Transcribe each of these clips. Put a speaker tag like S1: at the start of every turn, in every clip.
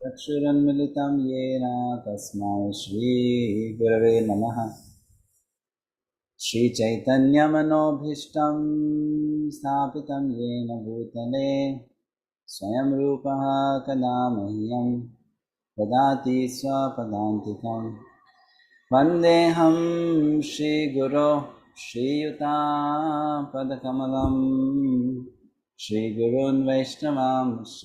S1: चक्षुरुन्मिलितं येन तस्मै श्रीगुरवे नमः। श्रीचैतन्यमनोभीष्टं स्थापितं येन भूतले स्वयं रूपः कदा मह्यं ददाति स्वपदान्तिकं। वन्देऽहं श्रीगुरो श्रीयुतापदकमलं श्रीगुरून् वैष्णवांश्च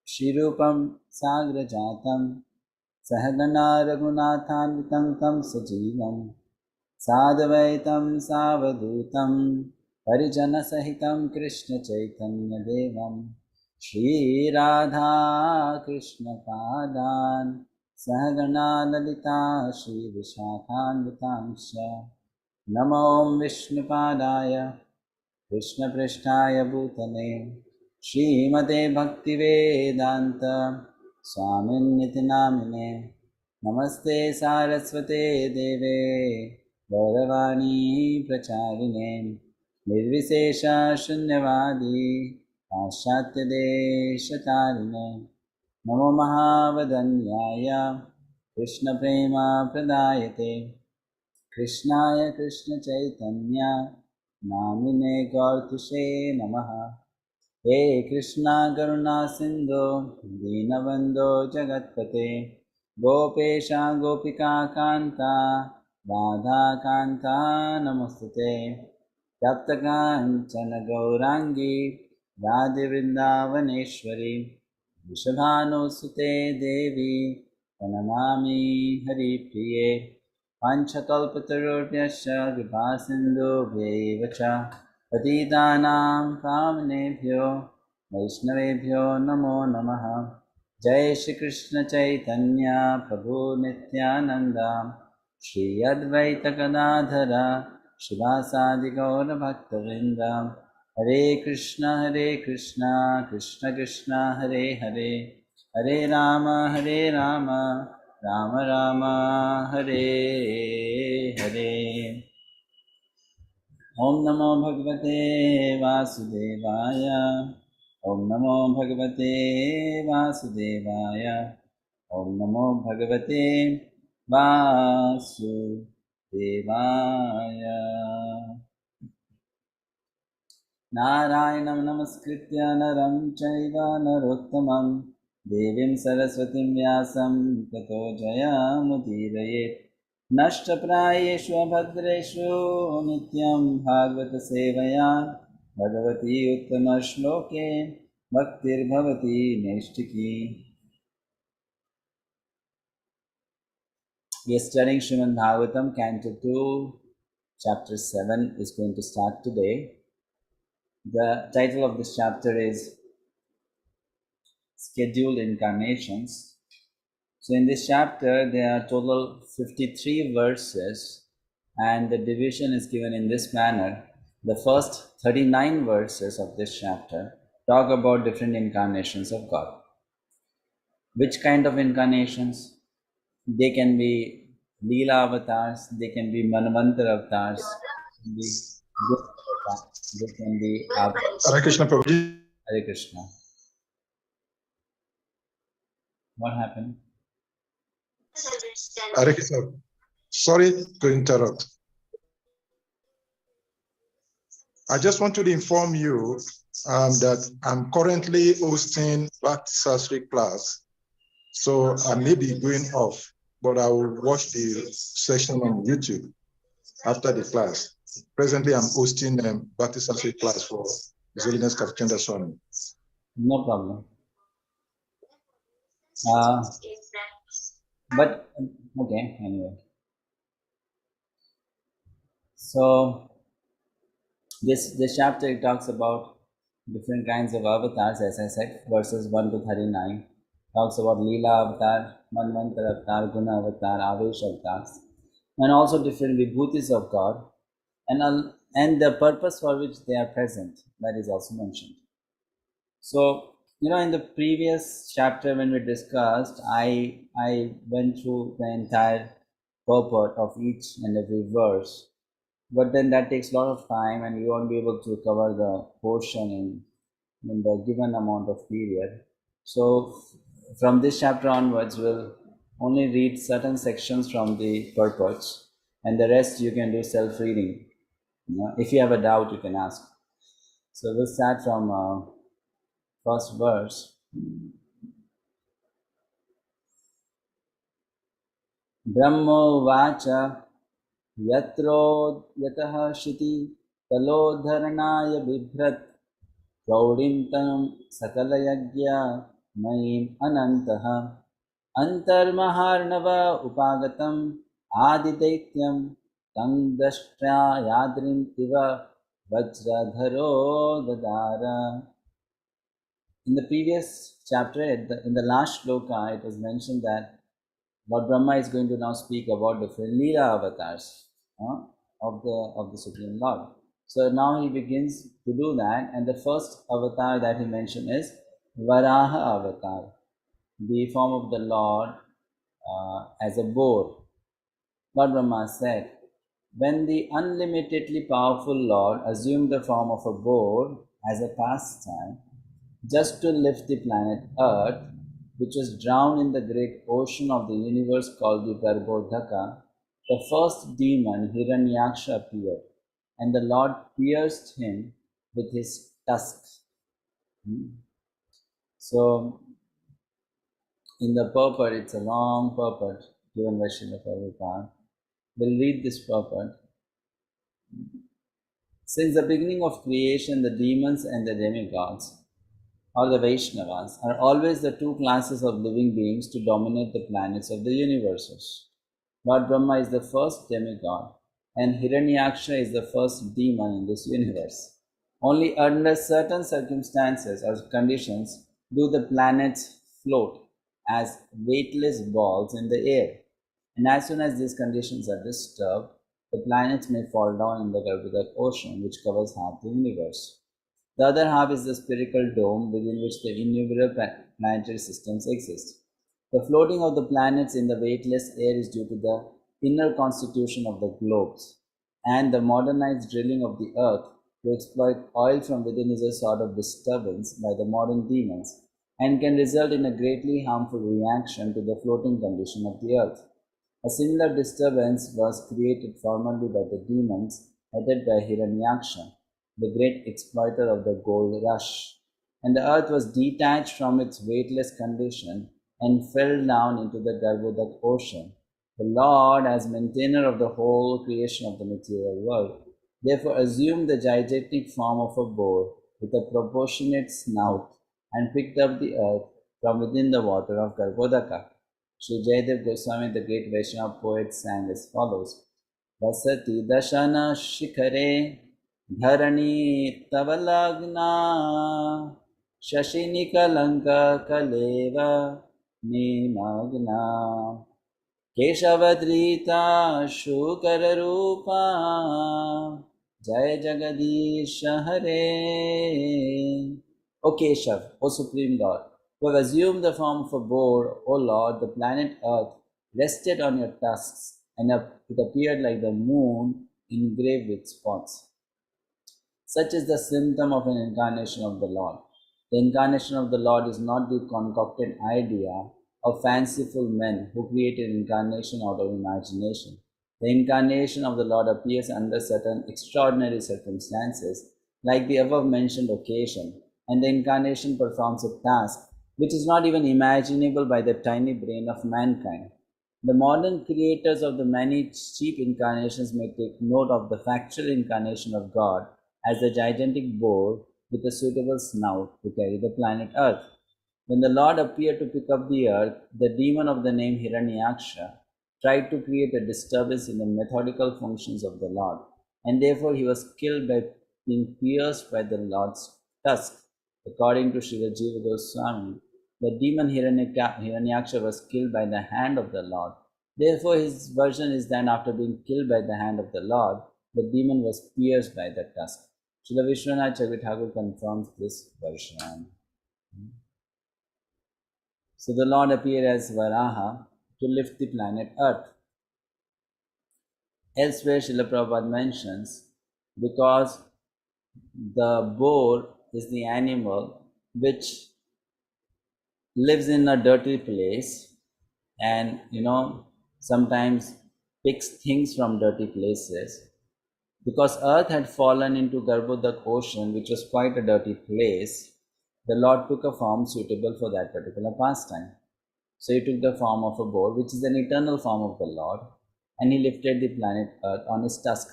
S1: श्रीरूपं साग्रजातं सहगना रघुनाथान्वितं तं सजीवं साद्वैतं सावधूतं परिजनसहितं कृष्णचैतन्यदेवं श्रीराधाकृष्णपादान् सहगना ललिता श्रीविशाखान्वितांश्च नमो विष्णुपादाय कृष्णपृष्ठाय भूतले श्रीमते भक्तिवेदान्त स्वामिन्निति नामिने। नमस्ते सारस्वते देवे गौरवाणी प्रचारिणे निर्विशेष शून्यवादी पाश्चात्यदेशतारिणे। नमो महावदन्याय कृष्णप्रेमप्रदायते कृष्णाय कृष्णचैतन्य नामिने गौरतुषे नमः। हे कृष्णा करुणा सिंधु दीनबंधो जगत्पते गोपेशा गोपिका कांता राधा कांता नमोस्तुते। तप्तकांचन गौरांगी राधे वृंदावनेश्वरी वृषभानुसुते देवी प्रणमामि हरिप्रिये। पंचकल्पतरुभ्यश्च कृपा सिन्धुभ्यैव च पतितानां पावनेभ्यो वैष्णवेभ्यो नमो नमः। जय श्री कृष्ण चैतन्य प्रभु नित्यानंद श्री अद्वैत गदाधर शिवासादि गौर भक्तवृंद। हरे कृष्ण कृष्ण कृष्ण हरे हरे हरे राम राम राम हरे हरे। ओम नमो भगवते वासुदेवाय ओम नमो भगवते वासुदेवाय ओम नमो भगवते वासुदेवाय। नारायणं नमस्कृत्य नरं चैव नरोत्तमं देवीं सरस्वतीं व्यासं ततो जयमुदीरयेत्। नष्टप्रायेषु अभद्रेषु नित्यं भागवत सेवया Bhagwati उत्तमश्लोके भक्तिर्भवती नैष्ठिकी। We are studying Srimad-bhagavatam, Canto 2, Chapter 7 is going to start today. The title of this chapter is Scheduled Incarnations. So in this chapter there are total 53 verses and the division is given in this manner. The first 39 verses of this chapter talk about different incarnations of God. Which kind of incarnations? They can be Leela avatars, they can be Manvantara avatars, they can be Guru avatars, they can be
S2: Hare Krishna Prabhuji.
S1: Hare Krishna. What happened?
S2: Hare Krishna. Sorry to interrupt. I just want to inform you that I'm currently hosting Bhakti Sastri class. So I may be going off, but I will watch the session on YouTube after the class. Presently, I'm hosting Bhakti Sastri class for His Holiness Kavichandra Swami.
S1: No problem. But okay, anyway. So this chapter talks about different kinds of avatars, as I said, verses 1 to 39. Talks about Leela avatar, Manvantara avatar, Guna avatar, Avesh avatars, and also different vibhutis of God, and the purpose for which they are present, that is also mentioned. So, in the previous chapter when we discussed, I went through the entire purport of each and every verse, but then that takes a lot of time and we won't be able to cover the portion in the given amount of period. So from this chapter onwards, we'll only read certain sections from the purports, and the rest you can do self-reading. If you have a doubt, you can ask. So we'll start from first verse. Brahmovacha yatro yatah shiti talodharanaaya bibhrat प्रौढ़िं तं सकलयज्ञमयीम् अनन्तः अन्तर्महार्णव उपागतम् आदिदैत्यं तं दष्ट्रा यादृम् इव वज्रधरो ददार. In the previous chapter, in the last shloka, it was mentioned that Lord Brahma is going to now speak about different Leela avatars of the Supreme Lord. So now he begins to do that, and the first avatar that he mentioned is Varaha avatar, the form of the Lord as a boar. Lord Brahma said, when the unlimitedly powerful Lord assumed the form of a boar as a pastime, just to lift the planet Earth, which was drowned in the great ocean of the universe called the Garbhodaka, the first demon, Hiranyaksha, appeared, and the Lord pierced him with his tusks. So, in the purport, it's a long purport given by Srila Prabhupada. We'll read this purport. Since the beginning of creation, the demons and the demigods, or the Vaishnavas, are always the two classes of living beings to dominate the planets of the universes. Lord Brahma is the first demigod, and Hiranyaksha is the first demon in this universe. Only under certain circumstances or conditions do the planets float as weightless balls in the air. And as soon as these conditions are disturbed, the planets may fall down in the Garbhodak ocean, which covers half the universe. The other half is the spherical dome within which the innumerable planetary systems exist. The floating of the planets in the weightless air is due to the inner constitution of the globes, and the modernized drilling of the earth to exploit oil from within is a sort of disturbance by the modern demons and can result in a greatly harmful reaction to the floating condition of the earth. A similar disturbance was created formerly by the demons headed by Hiranyaksha, the great exploiter of the gold rush, and the earth was detached from its weightless condition and fell down into the Garbhodak ocean. The Lord, as maintainer of the whole creation of the material world, therefore assumed the gigantic form of a boar with a proportionate snout and picked up the earth from within the water of Garbhodaka. Sri Jayadev Goswami, the great Vaishnava poet, sang as follows: Vasati dashana shikhare dharani tavalagna shashini kalanka kaleva nimagna keshavadrita shukararupa jaya jagadisha hare. O Keshav, O Supreme Lord, who have assumed the form of a boar, O Lord, the planet Earth rested on your tusks, and it appeared like the moon engraved with spots. Such is the symptom of an incarnation of the Lord. The incarnation of the Lord is not the concocted idea of fanciful men who create an incarnation out of imagination. The incarnation of the Lord appears under certain extraordinary circumstances, like the above mentioned occasion, and the incarnation performs a task which is not even imaginable by the tiny brain of mankind. The modern creators of the many cheap incarnations may take note of the factual incarnation of God as the gigantic boar with a suitable snout to carry the planet Earth. When the Lord appeared to pick up the earth, the demon of the name Hiranyaksha tried to create a disturbance in the methodical functions of the Lord, and therefore he was killed by being pierced by the Lord's tusk. According to Srila Jiva Goswami, the demon Hiranyaksha was killed by the hand of the Lord. Therefore, his version is that after being killed by the hand of the Lord, the demon was pierced by the tusk. Srila Vishwanath Chakravarti Thakur confirms this version. So the Lord appeared as Varaha to lift the planet Earth. Elsewhere, Srila Prabhupada mentions, because the boar is the animal which lives in a dirty place and sometimes picks things from dirty places. Because earth had fallen into Garbhodak ocean, which was quite a dirty place, the Lord took a form suitable for that particular pastime. So he took the form of a boar, which is an eternal form of the Lord, and he lifted the planet Earth on his tusk.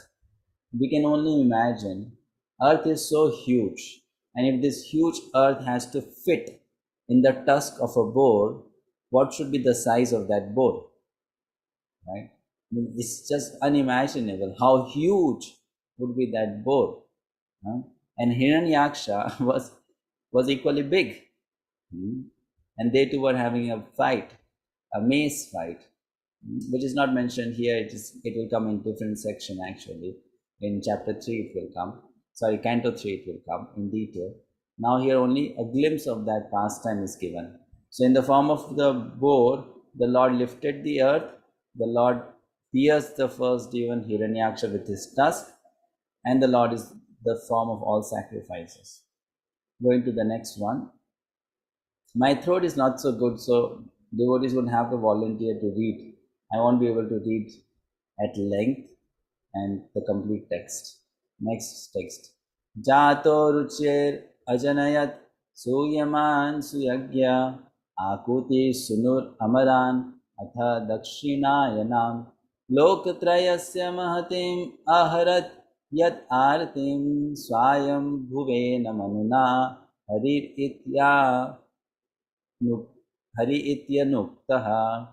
S1: We can only imagine, Earth is so huge, and if this huge Earth has to fit in the tusk of a boar, what should be the size of that boar? Right? I mean, it's just unimaginable how huge would be that boar. Huh? And Hiranyaksha was equally big. And they two were having a fight, a mace fight, which is not mentioned here. It will come in different section actually. In chapter 3 it will come. Sorry, Canto 3 it will come in detail. Now here only a glimpse of that pastime is given. So in the form of the boar, the Lord lifted the earth, the Lord pierced the first demon Hiranyaksha with his tusk, and the Lord is the form of all sacrifices. Going to the next one. My throat is not so good, so devotees would have to volunteer to read. I won't be able to read at length and the complete text. Next text. Jato ruchir ajanayat suyaman suyagya akuti sunur amaran atha dakshinayanam lokatrayasya mahatim aharat yat artim swayam bhuvena manuna harir itya Hari Ityanuktaha.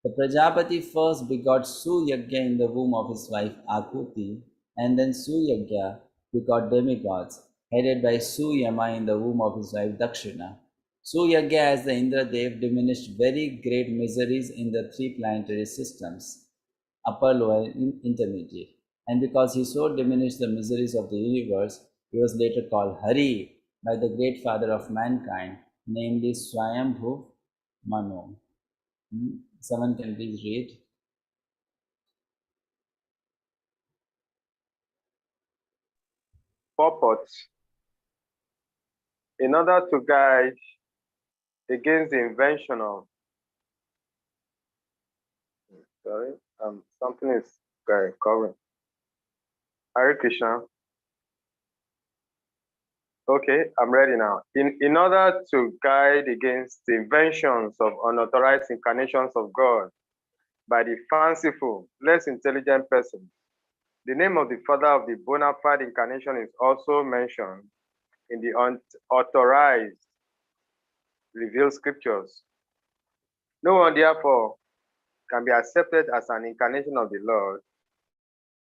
S1: The Prajapati first begot Suyagya in the womb of his wife Akuti, and then Suyagya begot demigods, headed by Suyama in the womb of his wife Dakshina. Suyagya as the Indradev diminished very great miseries in the three planetary systems, upper, lower, intermediate. And because he so diminished the miseries of the universe, he was later called Hari by the great father of mankind, namely Swayambhu Manu. Someone can please read.
S3: Purport. In order to guide against the invention of something is covering. Hare Krishna. Okay, I'm ready now. In order to guide against the inventions of unauthorized incarnations of God by the fanciful, less intelligent person, the name of the father of the bona fide incarnation is also mentioned in the unauthorized revealed scriptures. No one, therefore, can be accepted as an incarnation of the Lord.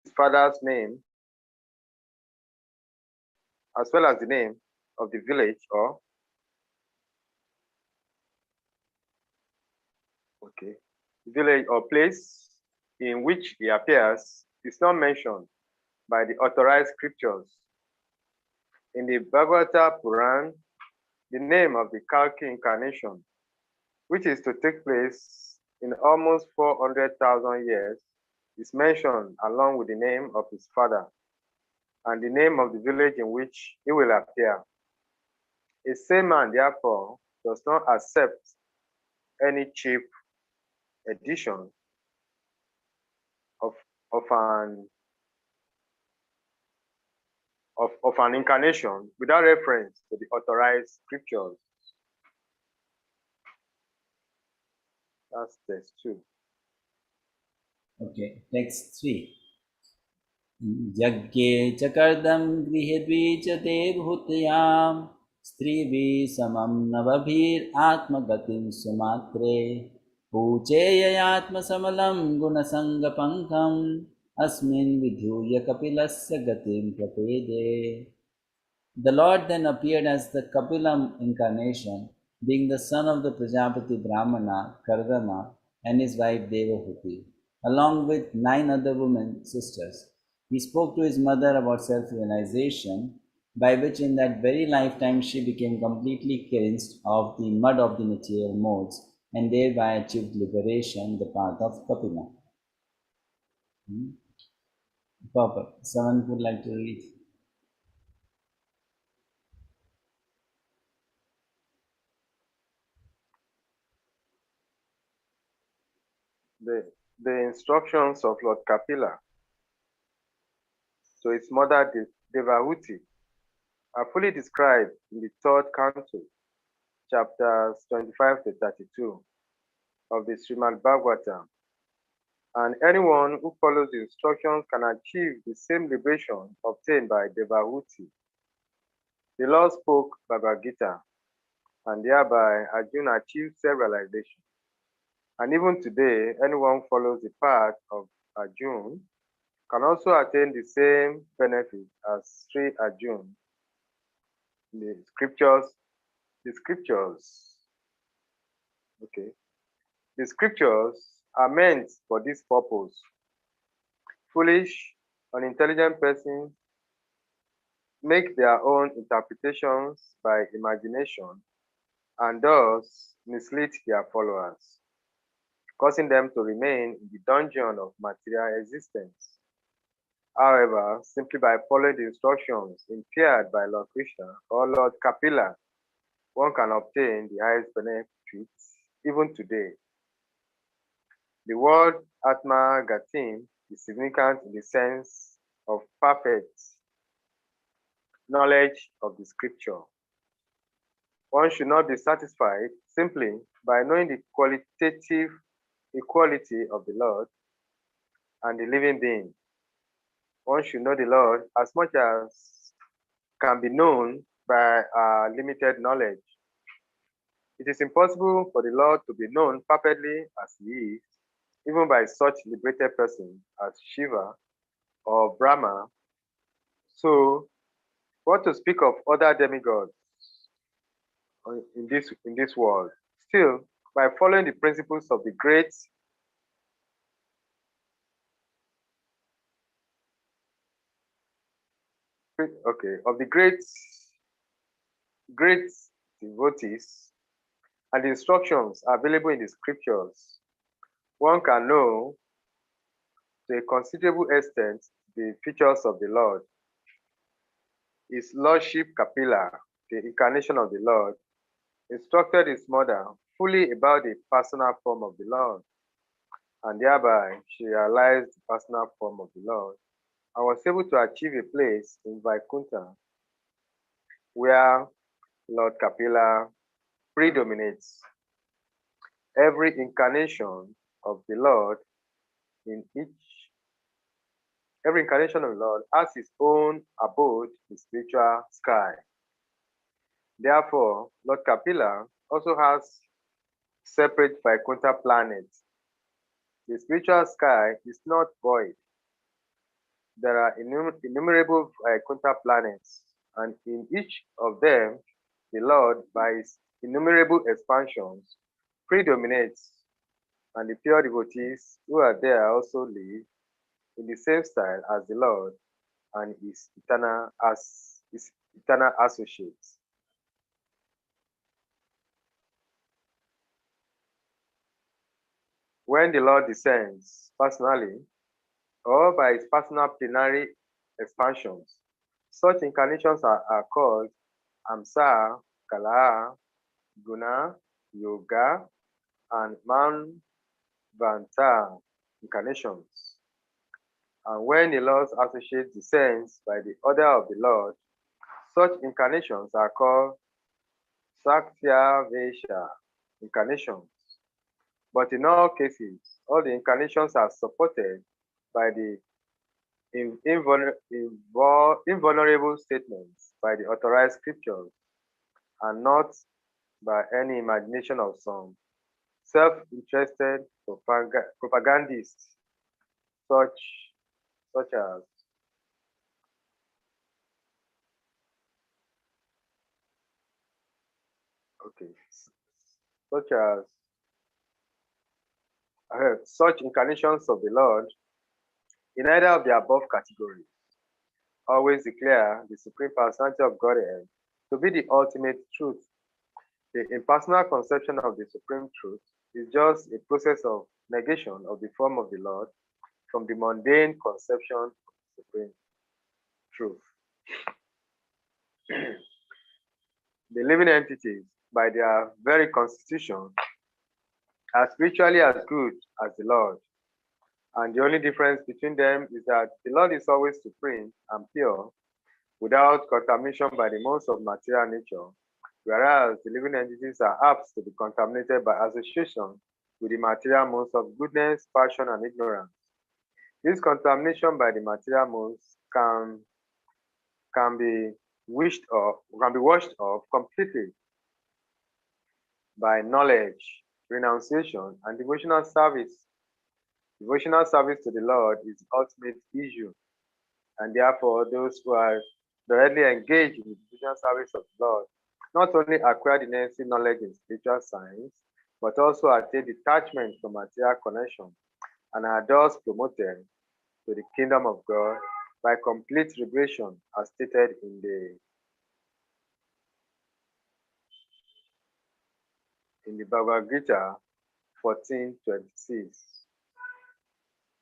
S3: His father's name, as well as the name of the village or village or place in which he appears is not mentioned by the authorized scriptures. In the Bhagavata Puran, the name of the Kalki incarnation, which is to take place in almost 400,000 years, is mentioned along with the name of his father and the name of the village in which he will appear. A sane man, therefore, does not accept any cheap edition of an incarnation without reference to the authorized scriptures. That's text 2.
S1: Okay, text 3. Yagye chakardam grihedvi chate bhutayam strivi samam navabhir atmagatim sumatre पूचेययात्म समलं गुणसंगपंकम् अस्मिन् विधूय कपिलस्य गतिं प्रपेदे. The Lord then appeared as the Kapilam incarnation, being the son of the Prajapati Brahmana Kardama and his wife Devahuti, along with 9 other women sisters. He spoke to his mother about self-realization, by which in that very lifetime she became completely cleansed of the mud of the material modes and thereby achieved liberation, the path of Kapila. Papa, someone would like to read?
S3: the instructions of Lord Kapila to his mother Devahuti are fully described in the third canto, chapters 25 to 32 of the Srimad-bhagavatam. And anyone who follows the instructions can achieve the same liberation obtained by Devahuti. The Lord spoke Bhagavad Gita, and thereby Arjuna achieved self-realization. And even today, anyone who follows the path of Arjuna can also attain the same benefit as Sri Arjuna. The scriptures, okay. The scriptures are meant for this purpose. Foolish, unintelligent persons make their own interpretations by imagination and thus mislead their followers, causing them to remain in the dungeon of material existence. However, simply by following the instructions imparted by Lord Krishna or Lord Kapila, one can obtain the highest benefits even today. The word Atma Gatim is significant in the sense of perfect knowledge of the scripture. One should not be satisfied simply by knowing the qualitative equality of the Lord and the living being. One should know the Lord as much as can be known by our limited knowledge. It is impossible for the Lord to be known perfectly as he is, even by such liberated persons as Shiva or Brahma. So, what to speak of other demigods in this world? Still, by following the principles of the great devotees and the instructions available in the scriptures, one can know to a considerable extent the features of the Lord. His Lordship Kapila, the incarnation of the Lord, instructed his mother fully about the personal form of the Lord, and thereby she realized the personal form of the Lord and was able to achieve a place in Vaikuntha where Lord Kapila predominates. Every incarnation of the Lord has its own abode in spiritual sky. Therefore, Lord Kapila also has separate Vaikuntha planets. The spiritual sky is not void. There are innumerable Vaikuntha planets, and in each of them, the Lord, by his innumerable expansions, predominates, and the pure devotees who are there also live in the same style as the Lord and his eternal associates. When the Lord descends personally or by his personal plenary expansions, such incarnations are called Amsa, Kala, Guna, Yoga, and Manvanta incarnations. And when the Lord's associate descends by the order of the Lord, such incarnations are called Saktya Vesha incarnations. But in all cases, all the incarnations are supported by the invulnerable statements by the authorized scriptures and not by any imagination of some self-interested propagandists such as such incarnations of the Lord in either of the above categories always declare the Supreme Personality of Godhead to be the ultimate truth. The impersonal conception of the Supreme Truth is just a process of negation of the form of the Lord from the mundane conception of the Supreme Truth. The living entities, by their very constitution, are spiritually as good as the Lord. And the only difference between them is that the Lord is always supreme and pure, without contamination by the modes of material nature, whereas the living entities are apt to be contaminated by association with the material modes of goodness, passion, and ignorance. This contamination by the material modes can be washed off completely by knowledge, renunciation, and devotional service. Devotional service to the Lord is the ultimate issue, and therefore those who are directly engaged in the devotional service of the Lord not only acquire the necessary knowledge in spiritual science, but also attain detachment from material connection and are thus promoted to the kingdom of God by complete liberation, as stated in the Bhagavad Gita 14:26.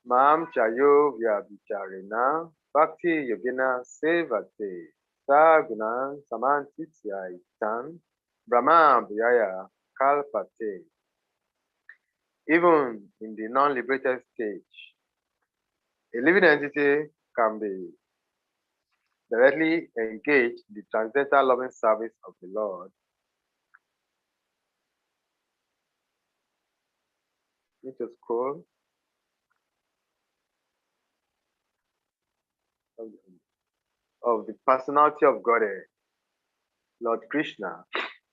S3: Mam chayo vyabhicharena bhakti yogena sevate sagunan samantitya itan brahma bhyaya kalpate. Even in the non-liberated stage, a living entity can be directly engaged in the transcendental loving service of the Lord. Need to scroll. Of the personality of Godhead, Lord Krishna,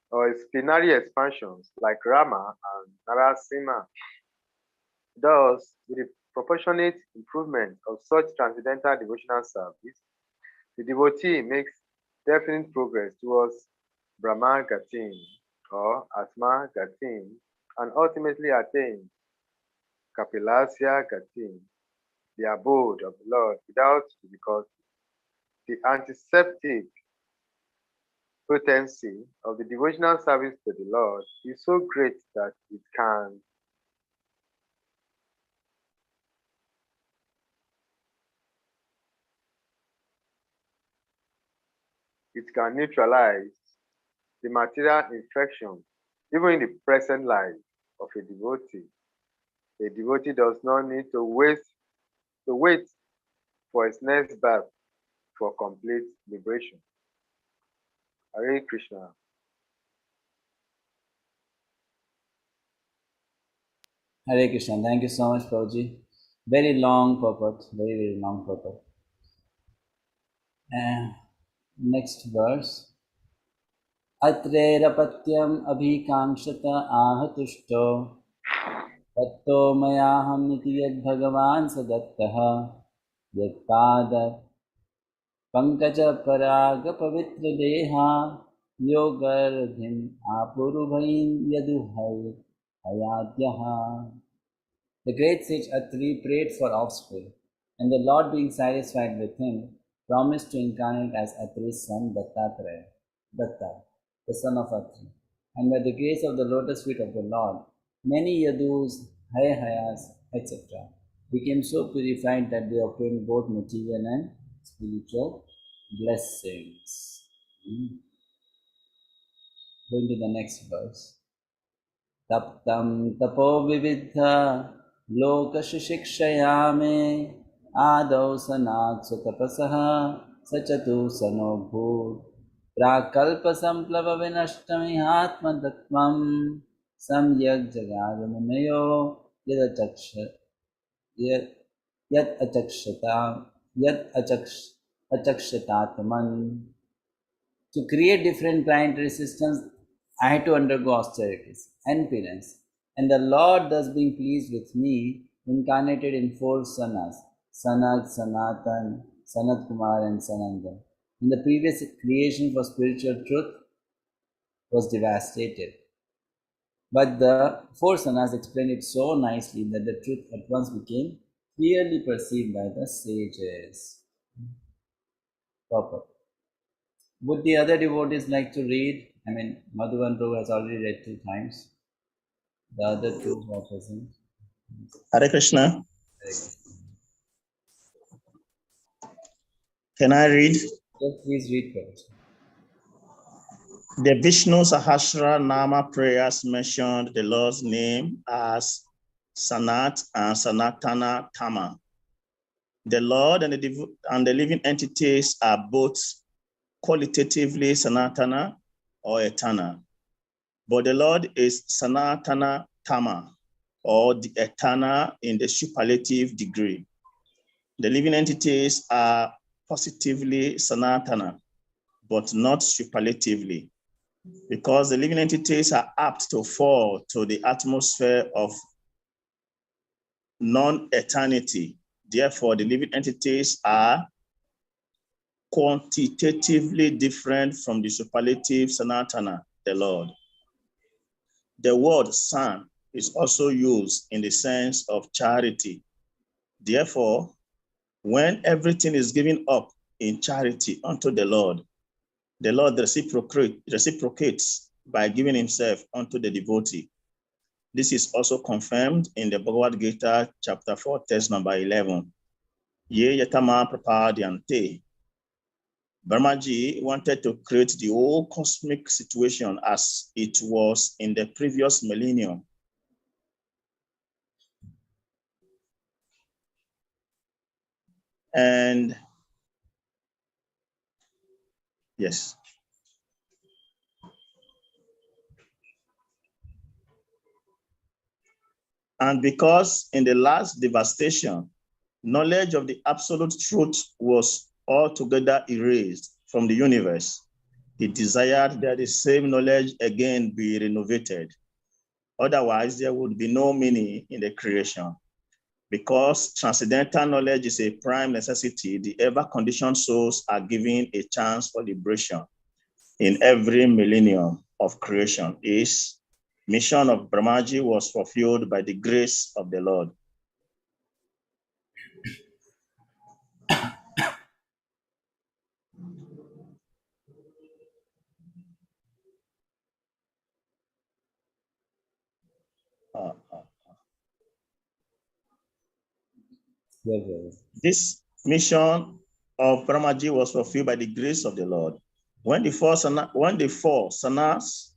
S3: or his plenary expansions like Rama and Narasimha. Thus, with the proportionate improvement of such transcendental devotional service, the devotee makes definite progress towards Brahma Gatim or Atma Gatim and ultimately attains Kapilasya Gatim, the abode of the Lord without difficulty. The antiseptic potency of the devotional service to the Lord is so great that it can neutralize the material infection even in the present life of a devotee. A devotee does not need to wait for his next birth for complete liberation. Hare Krishna.
S1: Hare Krishna. Thank you so much, Prabhuji. Very long purport. Very, very long purport. Next verse. Atrerapatyam abhikamshata ahatushto tatto mayaham iti yad bhagavan sadattaha yad pada pankaja paraga pavitra deha yogardhim apurubhain yaduhai ayadyaha. The great sage Atri prayed for offspring, and the Lord, being satisfied with him, promised to incarnate as Atri's son Dattatreya, Datta, the son of Atri. And by the grace of the lotus feet of the Lord, many Yadus, Hayas, etc., became so purified that they obtained both material and spiritual blessings. Going to the next verse. Taptam tapo vividha lokashishikshayame adau sanat sutapasaha sachatu sanobhut prakalpa samplava vinashtamihatma tattvam samyak jagadamunayo yad achakshatatman. To create different planetary systems, I had to undergo austerities and penance. And the Lord, thus being pleased with me, incarnated in 4 sanas, Sanat, Sanatan, Sanat Kumar, and Sanandan. And the previous creation for spiritual truth was devastated. But the 4 sanas explained it so nicely that the truth at once became clearly perceived by the sages. Purport. Would the other devotees like to read? I mean, Madhuvan Prabhu has already read 2 times. The other 2 are present.
S4: Hare Krishna. Can I read?
S1: Yes, please read first.
S4: The Vishnu Sahasra Nama prayers mentioned the Lord's name as Sanat and Sanatana Tama. The Lord and the living entities are both qualitatively Sanatana or eternal, but the Lord is Sanatana Tama, or the eternal in the superlative degree. The living entities are positively Sanatana, but not superlatively, because the living entities are apt to fall to the atmosphere of non-eternity. Therefore, the living entities are quantitatively different from the superlative Sanatana, the Lord. The word son is also used in the sense of charity. Therefore, when everything is given up in charity unto the Lord reciprocates by giving himself unto the devotee. This is also confirmed in the Bhagavad Gita, chapter 4, text number 11. Ye yatama prapadyante. Brahmaji wanted to create the whole cosmic situation as it was in the previous millennium. And yes. And because in the last devastation, knowledge of the absolute truth was altogether erased from the universe, he desired that the same knowledge again be renovated. Otherwise, there would be no meaning in the creation. Because transcendental knowledge is a prime necessity, the ever-conditioned souls are given a chance for liberation in every millennium of creation. His mission of Brahmaji was fulfilled by the grace of the Lord. This mission of Brahmaji was fulfilled by the grace of the Lord. When the four sanas,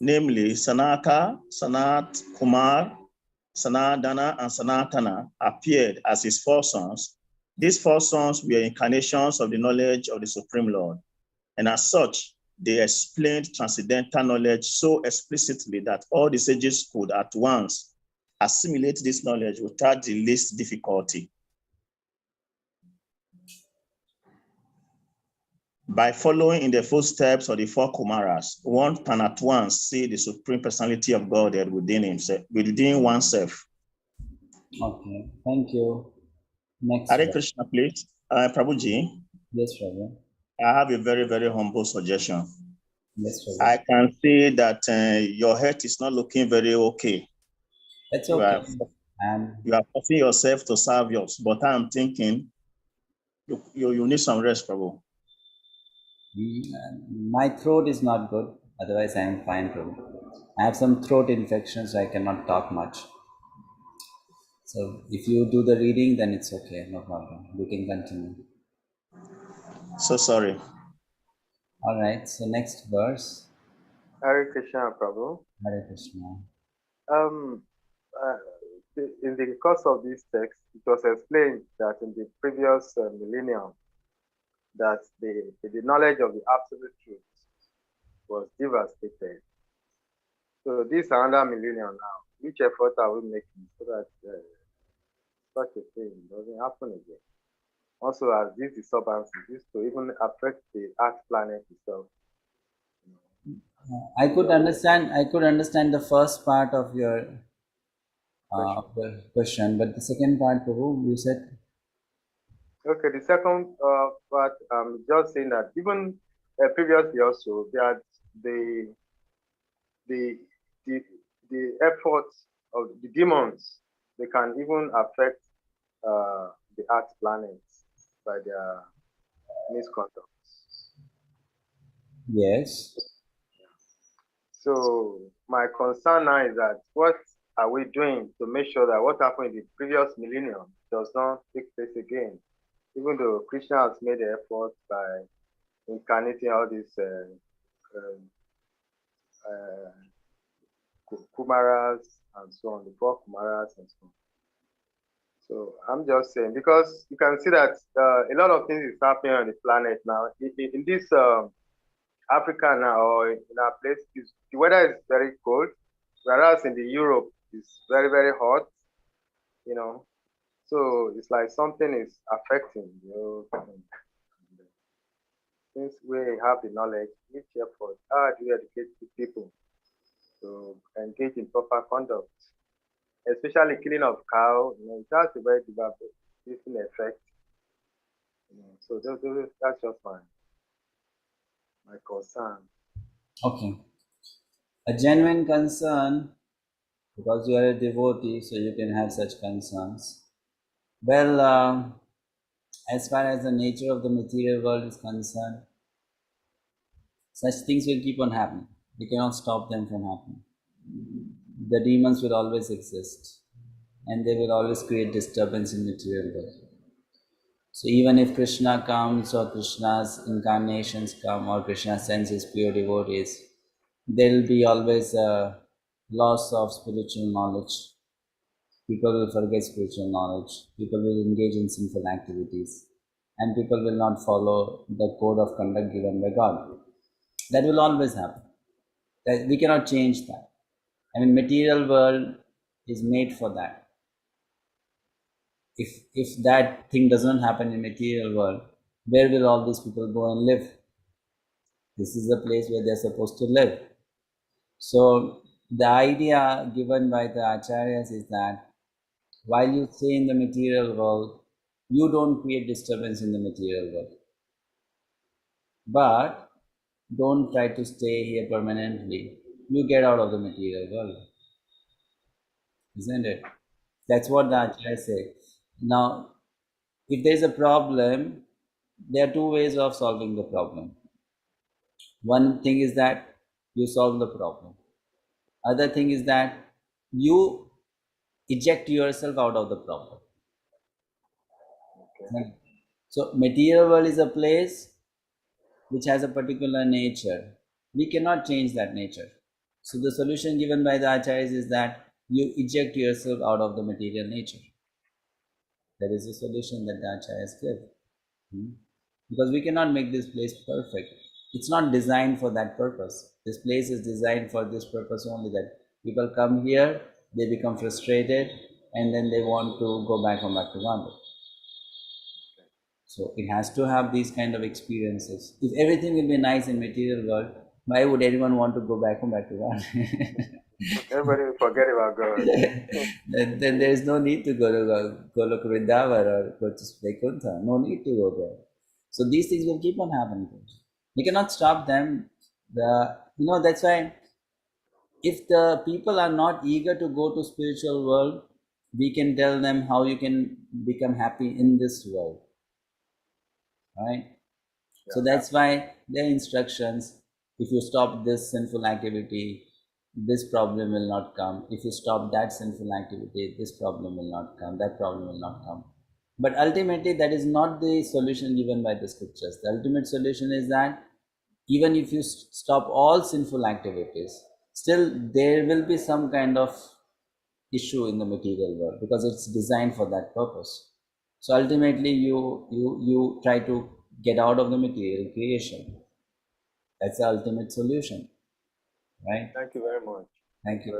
S4: namely Sanaka, Sanat Kumar, Sanadana, and Sanatana, appeared as his four sons, these four sons were incarnations of the knowledge of the Supreme Lord. And as such, they explained transcendental knowledge so explicitly that all the sages could at once assimilate this knowledge without the least difficulty. By following in the footsteps of the four Kumaras, one can at once see the Supreme Personality of Godhead within himself, within oneself.
S1: Okay, thank you. Next.
S4: Hare Krishna, please. Prabhuji.
S1: Yes, Prabhu.
S4: I have a very, very humble suggestion.
S1: Yes, Prabhu.
S4: I can see that your health is not looking very okay.
S1: That's okay.
S4: You are forcing yourself to serve yours, but I'm thinking you need some rest, Prabhu.
S1: My throat is not good. Otherwise, I am fine, Prabhu. I have some throat infection, so I cannot talk much. So if you do the reading, then it's okay. No problem. We can continue.
S4: So sorry.
S1: All right. So next verse.
S3: Hare Krishna, Prabhu.
S1: Hare Krishna.
S3: In the course of this text, it was explained that in the previous millennium, that the knowledge of the absolute truth was devastated. So this is another millennium now. Which effort are we making so that such a thing doesn't happen again? Also, as these disturbances used to even affect the Earth planet itself.
S1: I could understand the first part of your question, but the second part, Prabhu, you said.
S3: Okay, the second part, just saying that even previously also, that the efforts of the demons, they can even affect the Earth planet by their misconduct.
S1: Yes.
S3: So my concern now is that what are we doing to make sure that what happened in the previous millennium does not take place again? Even though Krishna has made the effort by incarnating all these Kumaras and so on, the 4 Kumaras and so on. So I'm just saying, because you can see that a lot of things is happening on the planet now. In this Africa now, or in our place, the weather is very cold, whereas in the Europe it's very, very hot, you know. So it's like something is affecting, you know. Since we have the knowledge, we effort, how do we educate the people to engage in proper conduct, especially killing of cow, you know, it has a very devastating effect. You know, so that's just my concern.
S1: Okay. A genuine concern, because you are a devotee, so you can have such concerns. Well, as far as the nature of the material world is concerned, such things will keep on happening. We cannot stop them from happening. The demons will always exist, and they will always create disturbance in material world. So even if Krishna comes, or Krishna's incarnations come, or Krishna sends his pure devotees, there will be always a loss of spiritual knowledge. People will forget spiritual knowledge. People will engage in sinful activities, and people will not follow the code of conduct given by God. That will always happen. We cannot change that. I mean, material world is made for that. If that thing does not happen in material world, where will all these people go and live? This is the place where they're supposed to live. So the idea given by the acharyas is that while you stay in the material world, you don't create disturbance in the material world. But don't try to stay here permanently. You get out of the material world. Isn't it? That's what the acharyas say. Now, if there's a problem, there are 2 ways of solving the problem. One thing is that you solve the problem. Other thing is that you eject yourself out of the problem.
S3: Okay.
S1: So material world is a place which has a particular nature. We cannot change that nature. So the solution given by the acharyas is that you eject yourself out of the material nature. That is the solution that the acharyas give. Because we cannot make this place perfect. It's not designed for that purpose. This place is designed for this purpose only, that people come here, they become frustrated, and then they want to go back home, back to Gandhi. So it has to have these kind of experiences. If everything will be nice in material world, why would anyone want to go back home, back to Gandhi?
S3: Everybody will forget about God.
S1: then there is no need to go to Golok Vrindavan or go to Vaikuntha. No need to go there. So these things will keep on happening. We cannot stop them. That's why if the people are not eager to go to spiritual world, we can tell them how you can become happy in this world. Right? Yeah. So that's why their instructions, if you stop this sinful activity, this problem will not come. If you stop that sinful activity, this problem will not come, that problem will not come. But ultimately, that is not the solution given by the scriptures. The ultimate solution is that even if you stop all sinful activities, still there will be some kind of issue in the material world, because it's designed for that purpose. So ultimately, you try to get out of the material creation. That's the ultimate solution. Right?
S3: Thank you very much.
S1: Thank you.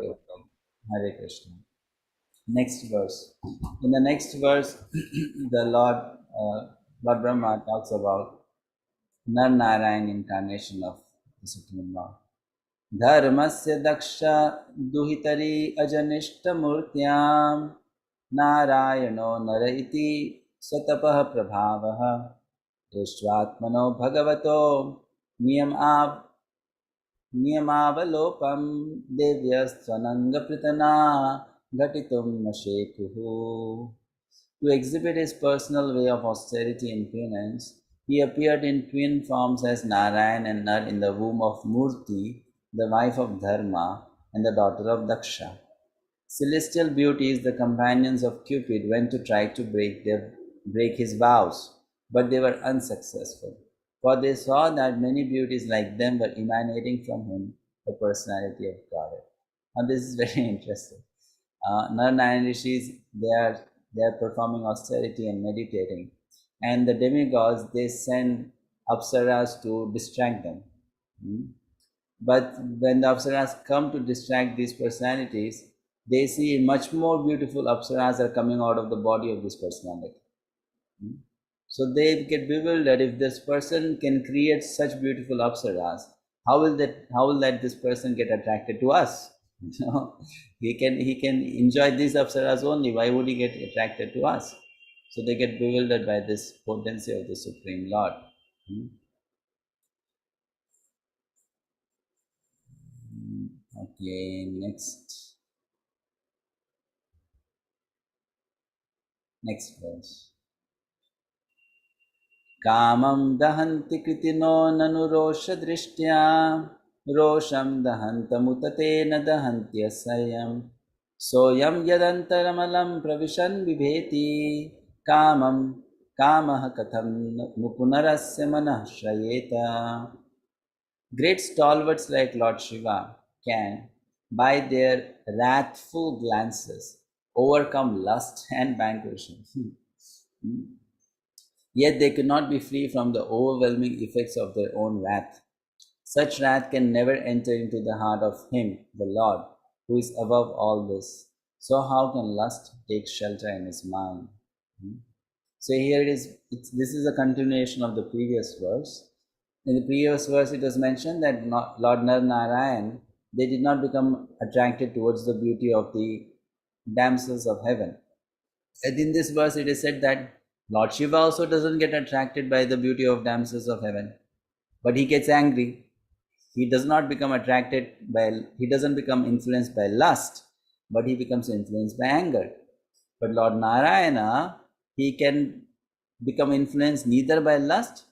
S1: Hare Krishna. Next verse. In the next verse, the Lord Brahma talks about Nar Narayan incarnation of the Supreme Lord. Dharmasya daksha duhitari ajanishta murtyam Narayano nara iti satapah prabhavaha Drishtvatmano bhagavato Niyamavalopam devyastvanangapritana ghatitum nashekuhu. To exhibit his personal way of austerity and penance, he appeared in twin forms as Narayan and Nar in the womb of Murti, the wife of Dharma and the daughter of Daksha. Celestial beauties, the companions of Cupid, went to try to break his vows, but they were unsuccessful. For they saw that many beauties like them were emanating from him, the personality of Godhead. Now this is very interesting. Nara Rishis, they are performing austerity and meditating, and the demigods, they send apsaras to distract them. But when the apsaras come to distract these personalities, they see much more beautiful apsaras are coming out of the body of this personality. So they get bewildered. If this person can create such beautiful apsaras, how will that this person get attracted to us? You know, he can enjoy these apsaras only. Why would he get attracted to us? So they get bewildered by this potency of the Supreme Lord. Okay, next verse. Kamam dahanti kritino nanu rosha drishtya rosham dahantamutatena dahantyasayam soyam yadantaralam pravishan vibheti kamam kamah katham nupunarasya manah shrayeta. Great stalwarts like Lord Shiva can, by their wrathful glances, overcome lust and vanquish him. Yet they could not be free from the overwhelming effects of their own wrath. Such wrath can never enter into the heart of Him, the Lord, who is above all this. So how can lust take shelter in his mind? So here this is a continuation of the previous verse. In the previous verse, it was mentioned that Lord Narayan, they did not become attracted towards the beauty of the damsels of heaven. And in this verse, it is said that Lord Shiva also doesn't get attracted by the beauty of damsels of heaven, but he gets angry. He does not become he doesn't become influenced by lust, but he becomes influenced by anger. But Lord Narayana, he can become influenced neither by lust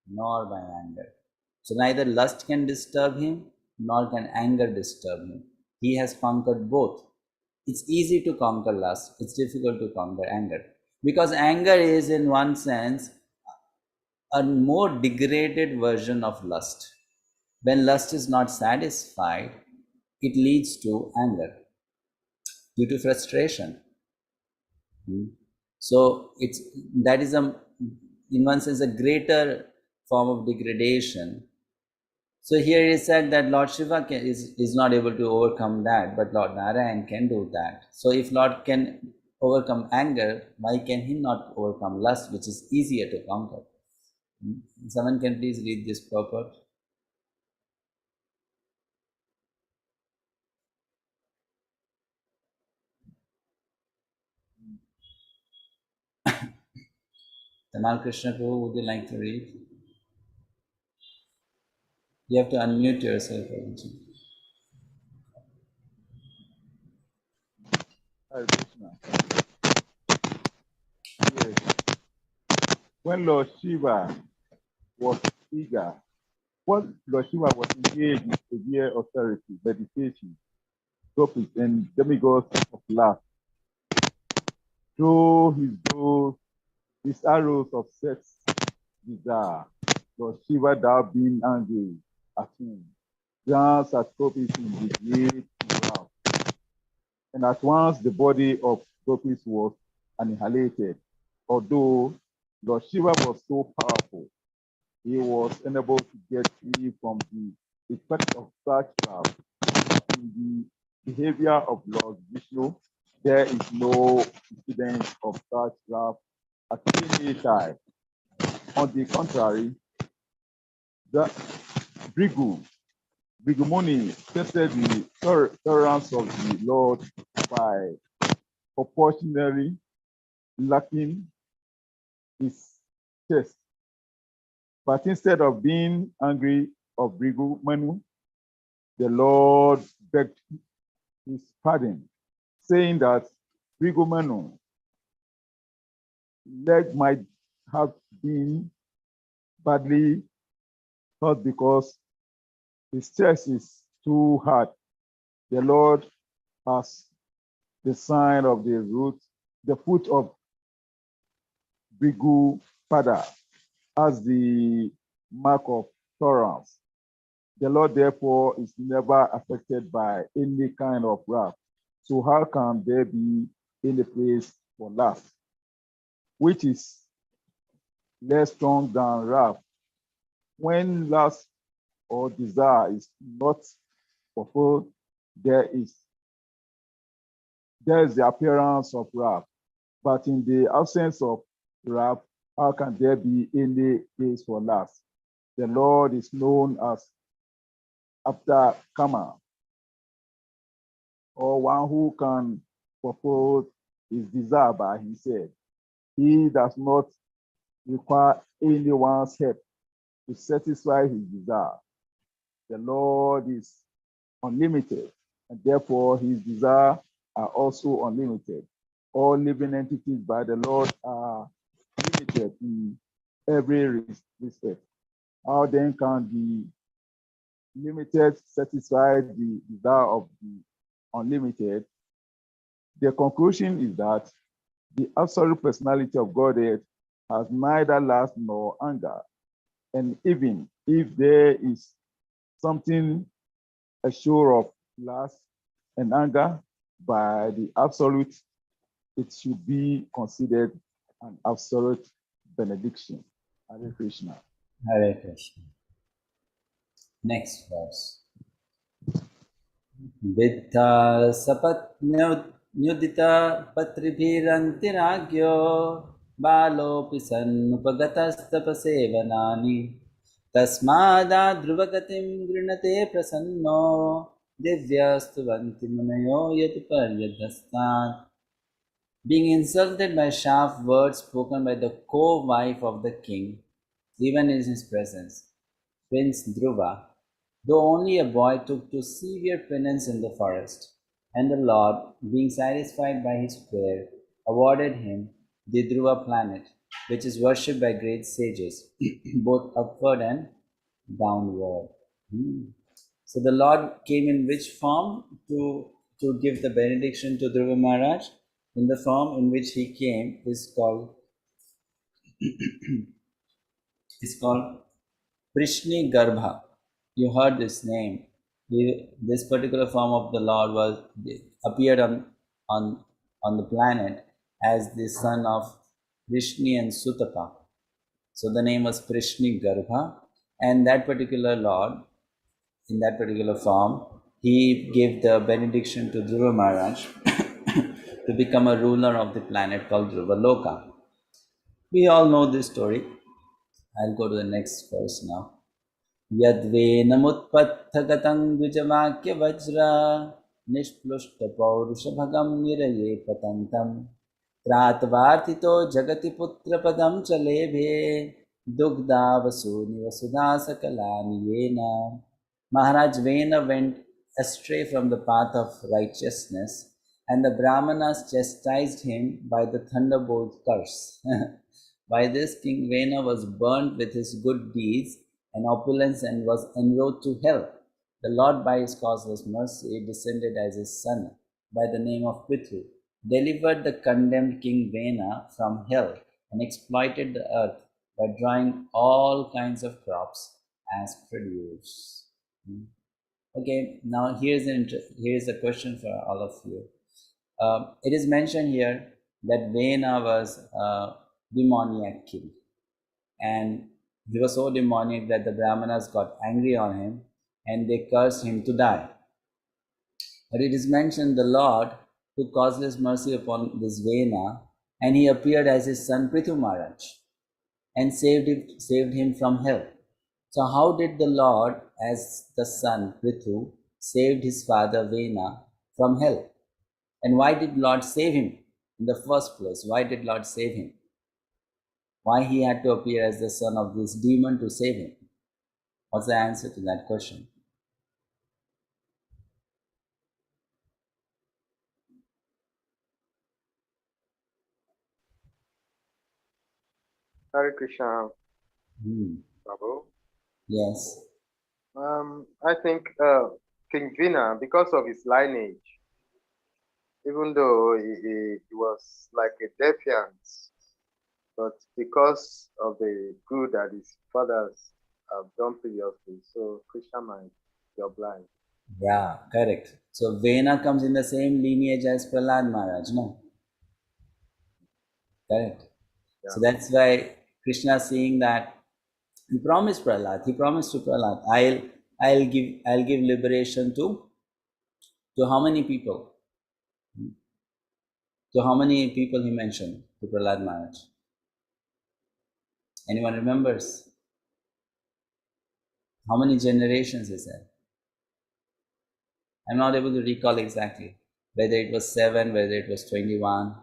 S1: nor by anger. So neither lust can disturb him, nor can anger disturb him. He has conquered both. It's easy to conquer lust, it's difficult to conquer anger. Because anger is, in one sense, a more degraded version of lust. When lust is not satisfied, it leads to anger due to frustration. So that is in one sense a greater form of degradation. So here it is said that Lord Shiva is not able to overcome that, but Lord Narayan can do that. So if Lord can overcome anger, why can he not overcome lust, which is easier to conquer? Someone can please read this purport. Tamal Krishna Prabhu, would you like to read? You have to unmute yourself.
S5: Hare Krishna. Yes. When Lord Shiva was eager, when Lord Shiva was engaged in severe austerity, meditation, topics, and demigods of love, through his arrows of sex desire, Lord Shiva, thou being angry at him, glanced at Gopis in the great wrath, and at once the body of Gopis was annihilated. Although Lord Shiva was so powerful, he was unable to get free from the effect of such wrath. In the behavior of Lord Vishnu, there is no incidence of such wrath at any time. On the contrary, the Brigumuni tested the tolerance of the Lord by proportionally lacking his chest. But instead of being angry of Brigumanu, the Lord begged his pardon, saying that Brigumanu leg might have been badly hurt because his chest is too hard. The Lord has the sign of the root, the foot of Brigu Pada as the mark of tolerance. The Lord, therefore, is never affected by any kind of wrath. So how can there be any place for lust, which is less strong than wrath? When lust or desire is not fulfilled, there is the appearance of wrath. But in the absence of wrath, how can there be any place for lust? The Lord is known as after comer, or one who can fulfill his desire by himself. He does not require anyone's help to satisfy his desire. The Lord is unlimited, and therefore his desires are also unlimited. All living entities by the Lord are limited in every respect. How then can the limited satisfy the desire of the unlimited? The conclusion is that the absolute personality of Godhead has neither lust nor anger. And even if there is something assured of lust and anger by the absolute, it should be considered an absolute benediction. Hare Krishna.
S1: Hare Krishna. Next verse. Viddha sapat nyudita patribhirantiragyo balopi sanupagatas-tapasevanani tasmada dhruvagatim grinate prasanno divyastuvanti munayo yatuparyadhastan. Being insulted by sharp words spoken by the co-wife of the king, even in his presence, Prince Dhruva, though only a boy, took to severe penance in the forest, and the Lord, being satisfied by his prayer, awarded him the Dhruva planet, which is worshipped by great sages, both upward and downward. So the Lord came in which form to give the benediction to Dhruva Maharaj? In the form in which he came is called Prishni Garbha. You heard this name. This particular form of the Lord appeared on the planet as the son of Prishni and Sutaka. So the name was Prishni Garbha, and that particular Lord, in that particular form, he gave the benediction to Dhruva Maharaj to become a ruler of the planet called Dhruva Loka. We all know this story. I'll go to the next verse now. Yadvenamutpathagatam dvijavakya vajra nishplushta paurushabhagam niraye patantam pratvartito jagati putra padam chalebhe dugdha vasuni vasudha sakalani yena. Maharaj Vena went astray from the path of righteousness, and the Brahmanas chastised him by the thunderbolt curse. By this, King Vena was burnt with his good deeds and opulence and was enrolled to hell. The Lord, by his causeless mercy, descended as his son by the name of Prithu, delivered the condemned King Vena from hell, and exploited the earth by drawing all kinds of crops as produce. Okay, now here's a question for all of you. It is mentioned here that Vena was a demoniac king, and he was so demoniac that the Brahmanas got angry on him and they cursed him to die. But it is mentioned the Lord took causeless mercy upon this Vena, and he appeared as his son Prithu Maharaj and saved him from hell. So how did the Lord, as the son Prithu, saved his father Vena from hell? And why did Lord save him in the first place? Why did Lord save him? Why he had to appear as the son of this demon to save him? What's the answer to that question?
S3: Hare Krishna, Prabhu.
S1: Yes.
S3: I think King Vina, because of his lineage, even though he was like a defiant, but because of the good that his fathers have done previously. So Krishna might be obliged.
S1: Yeah, correct. So Vena comes in the same lineage as Prahlad Maharaj, no? Correct.
S3: Yeah.
S1: So that's why Krishna seeing that he promised Prahlad, he promised to Prahlad, I'll give liberation to how many people? To how many people he mentioned to Prahlad Maharaj? Anyone remembers? How many generations he said? I'm not able to recall exactly whether it was 7, whether it was 21.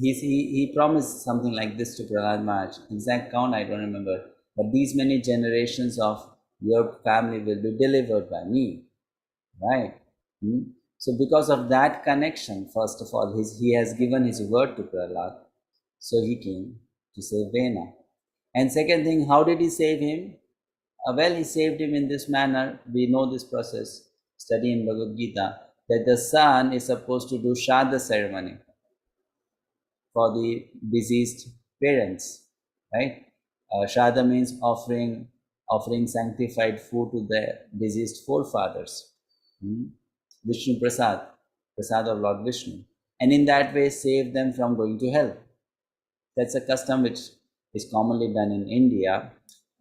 S1: He promised something like this to Prahlad Maharaj. Exact count I don't remember. But these many generations of your family will be delivered by me. Right? So because of that connection, first of all, he has given his word to Prahlad. So he came to save Vena. And second thing, how did he save him? Well, he saved him in this manner. We know this process, study in Bhagavad Gita, that the son is supposed to do Shraddha ceremony for the deceased parents, right? Shraddha means offering sanctified food to the deceased forefathers. Vishnu Prasad, Prasad of Lord Vishnu. And in that way, save them from going to hell. That's a custom which is commonly done in India.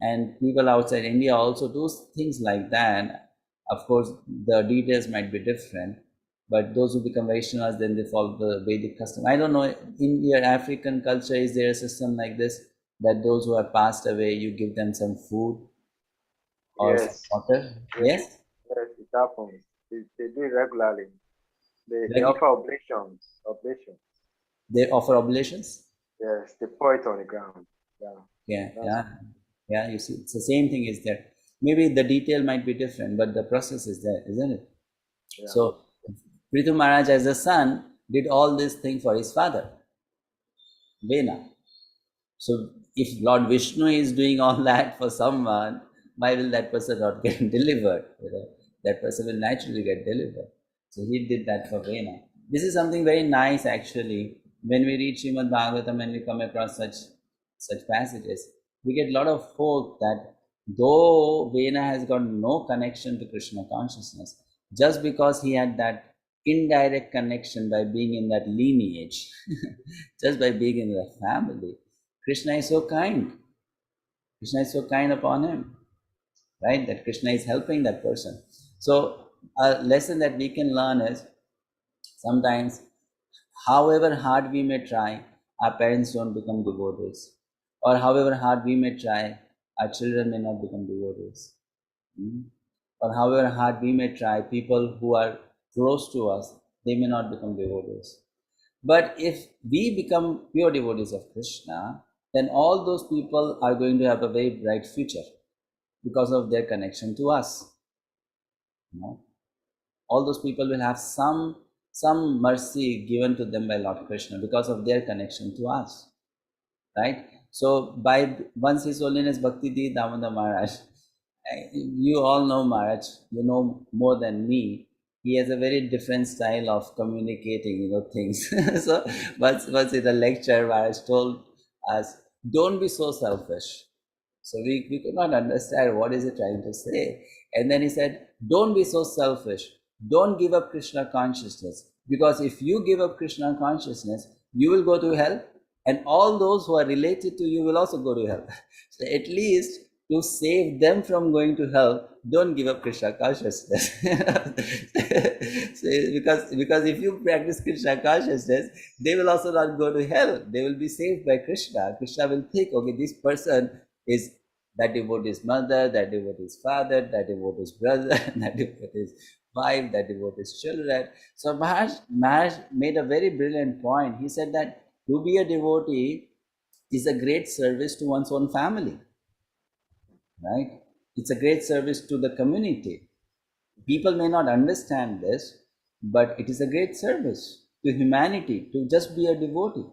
S1: And people outside India also do things like that. Of course, the details might be different, but those who become Vaishnavas, then they follow the Vedic custom. I don't know, in your African culture, is there a system like this, that those who have passed away, you give them some food or some
S3: Yes.
S1: water? Yes?
S3: Yes, it happens. They do it regularly. They offer oblations.
S1: They offer oblations?
S3: Yes, they pour it on the ground.
S1: Yeah, you see, it's the same thing is there. Maybe the detail might be different, but the process is there, isn't it?
S3: Yeah.
S1: So Prithu Maharaj as a son did all this thing for his father, Vena. So if Lord Vishnu is doing all that for someone, why will that person not get delivered? That person will naturally get delivered. So he did that for Vena. This is something very nice actually. When we read Srimad-bhagavatam and we come across such passages, we get a lot of hope that though Vena has got no connection to Krishna consciousness, just because he had that indirect connection by being in that lineage, just by being in the family, Krishna is so kind. Krishna is so kind upon him, right? That Krishna is helping that person. So a lesson that we can learn is sometimes, however hard we may try, our parents don't become devotees. Or however hard we may try, our children may not become devotees. Or however hard we may try, people who are close to us, they may not become devotees. But if we become pure devotees of Krishna, then all those people are going to have a very bright future because of their connection to us. All those people will have some mercy given to them by Lord Krishna because of their connection to us, right? So by once His Holiness Bhakti Damodar Maharaj, you all know Maharaj, you know more than me. He has a very different style of communicating, things. So once in a lecture, Maharaj told us, don't be so selfish. So we could not understand what is he trying to say. And then he said, don't be so selfish. Don't give up Krishna consciousness. Because if you give up Krishna consciousness, you will go to hell. And all those who are related to you will also go to hell. So at least to save them from going to hell, don't give up Krishna consciousness. So because if you practice Krishna consciousness, they will also not go to hell. They will be saved by Krishna. Krishna will think, okay, this person is that devotee's mother, that devotee's father, that devotee's brother, that devotee's wife, that devotee's children. So Maharaj made a very brilliant point. He said that to be a devotee is a great service to one's own family, right? It's a great service to the community. People may not understand this, but it is a great service to humanity to just be a devotee.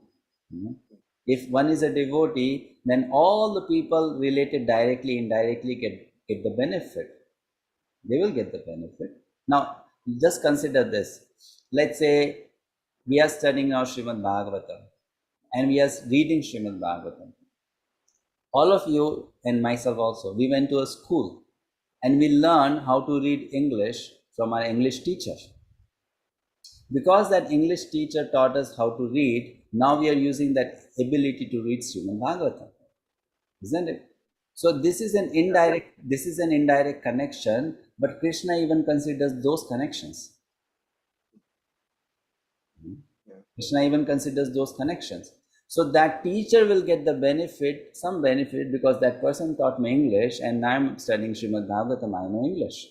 S1: If one is a devotee, then all the people related directly, indirectly get the benefit. They will get the benefit. Now, just consider this. Let's say we are studying our Srimad-bhagavatam and we are reading Srimad-bhagavatam. All of you and myself also, we went to a school and we learned how to read English from our English teacher. Because that English teacher taught us how to read, now we are using that ability to read Srimad-bhagavatam, isn't it? So this is an indirect connection, but Krishna even considers those connections. Krishna even considers those connections. So that teacher will get the benefit, some benefit, because that person taught me English and I'm studying Srimad-bhagavatam, I know English.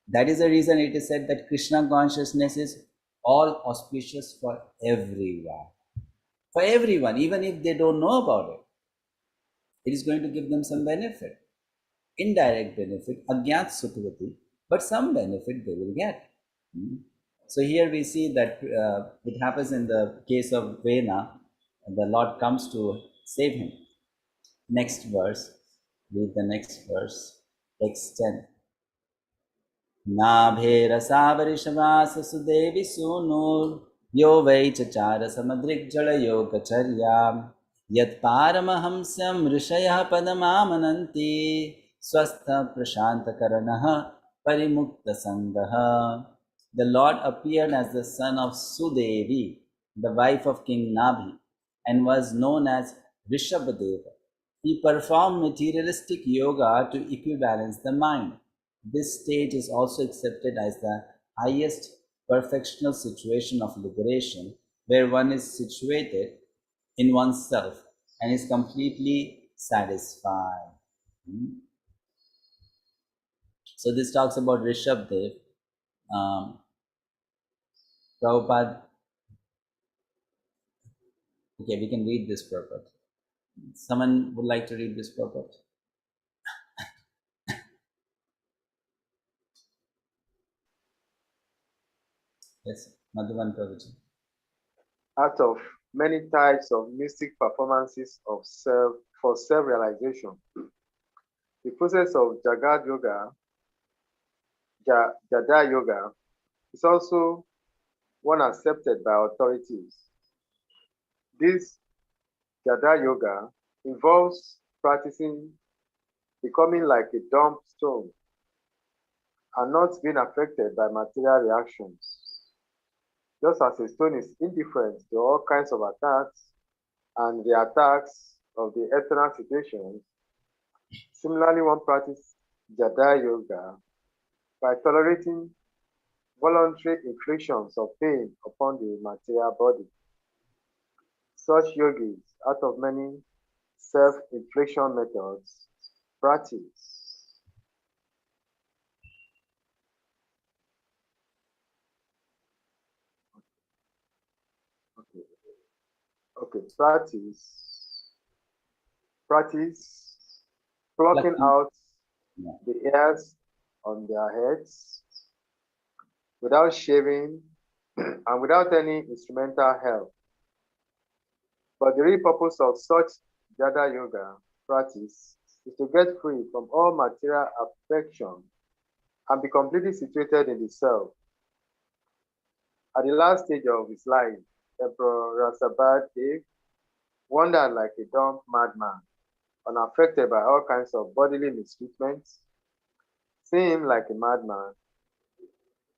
S1: That is the reason it is said that Krishna consciousness is all auspicious for everyone. For everyone, even if they don't know about it. It is going to give them some benefit. Indirect benefit, agyat sukhavati, but some benefit they will get. So here we see that it happens in the case of Vena, and the Lord comes to save him. Next verse, read the next verse, text 10. Nabherasavarishavasa sudevi sunur yo vai chachara samadrikjala yogacharya yat paramahamsyam rishayah padamamananti swastha prashanta karanaha parimukta sangaha. The Lord appeared as the son of Sudevi, the wife of King Nabhi, and was known as Rishabhadeva. He performed materialistic yoga to equibalance the mind. This stage is also accepted as the highest perfectional situation of liberation, where one is situated in oneself and is completely satisfied. So this talks about Rishabdev. Prabhupada, okay, we can read this purport. Someone would like to read this purport? Yes, Madhuvan Prabhuji.
S3: Out of many types of mystic performances of self-realization, the process of Jagad Yoga, Jada Yoga, is also one accepted by authorities. This Jada Yoga involves practicing becoming like a dumb stone and not being affected by material reactions. Just as a stone is indifferent to all kinds of attacks and the attacks of the eternal situations, similarly one practices Jada Yoga by tolerating voluntary inflictions of pain upon the material body. Such yogis, out of many self-infliction methods, practice practice plucking out the hairs on their heads without shaving and without any instrumental help. But the real purpose of such Jada Yoga practice is to get free from all material affection and be completely situated in the self. At the last stage of his life, Emperor Rasabhadev wandered like a dumb madman, unaffected by all kinds of bodily mistreatments, seeing him like a madman,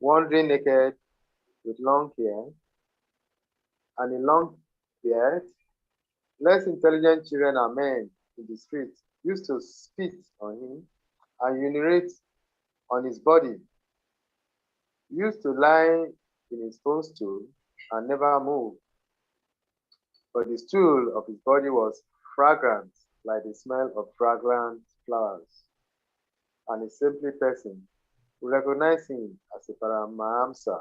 S3: wandering naked with long hair and a long beard. Less intelligent children and men in the streets used to spit on him and urinate on his body. He used to lie in his own stool and never move. But the stool of his body was fragrant like the smell of fragrant flowers. And a simple person who recognized him as a Paramahamsa,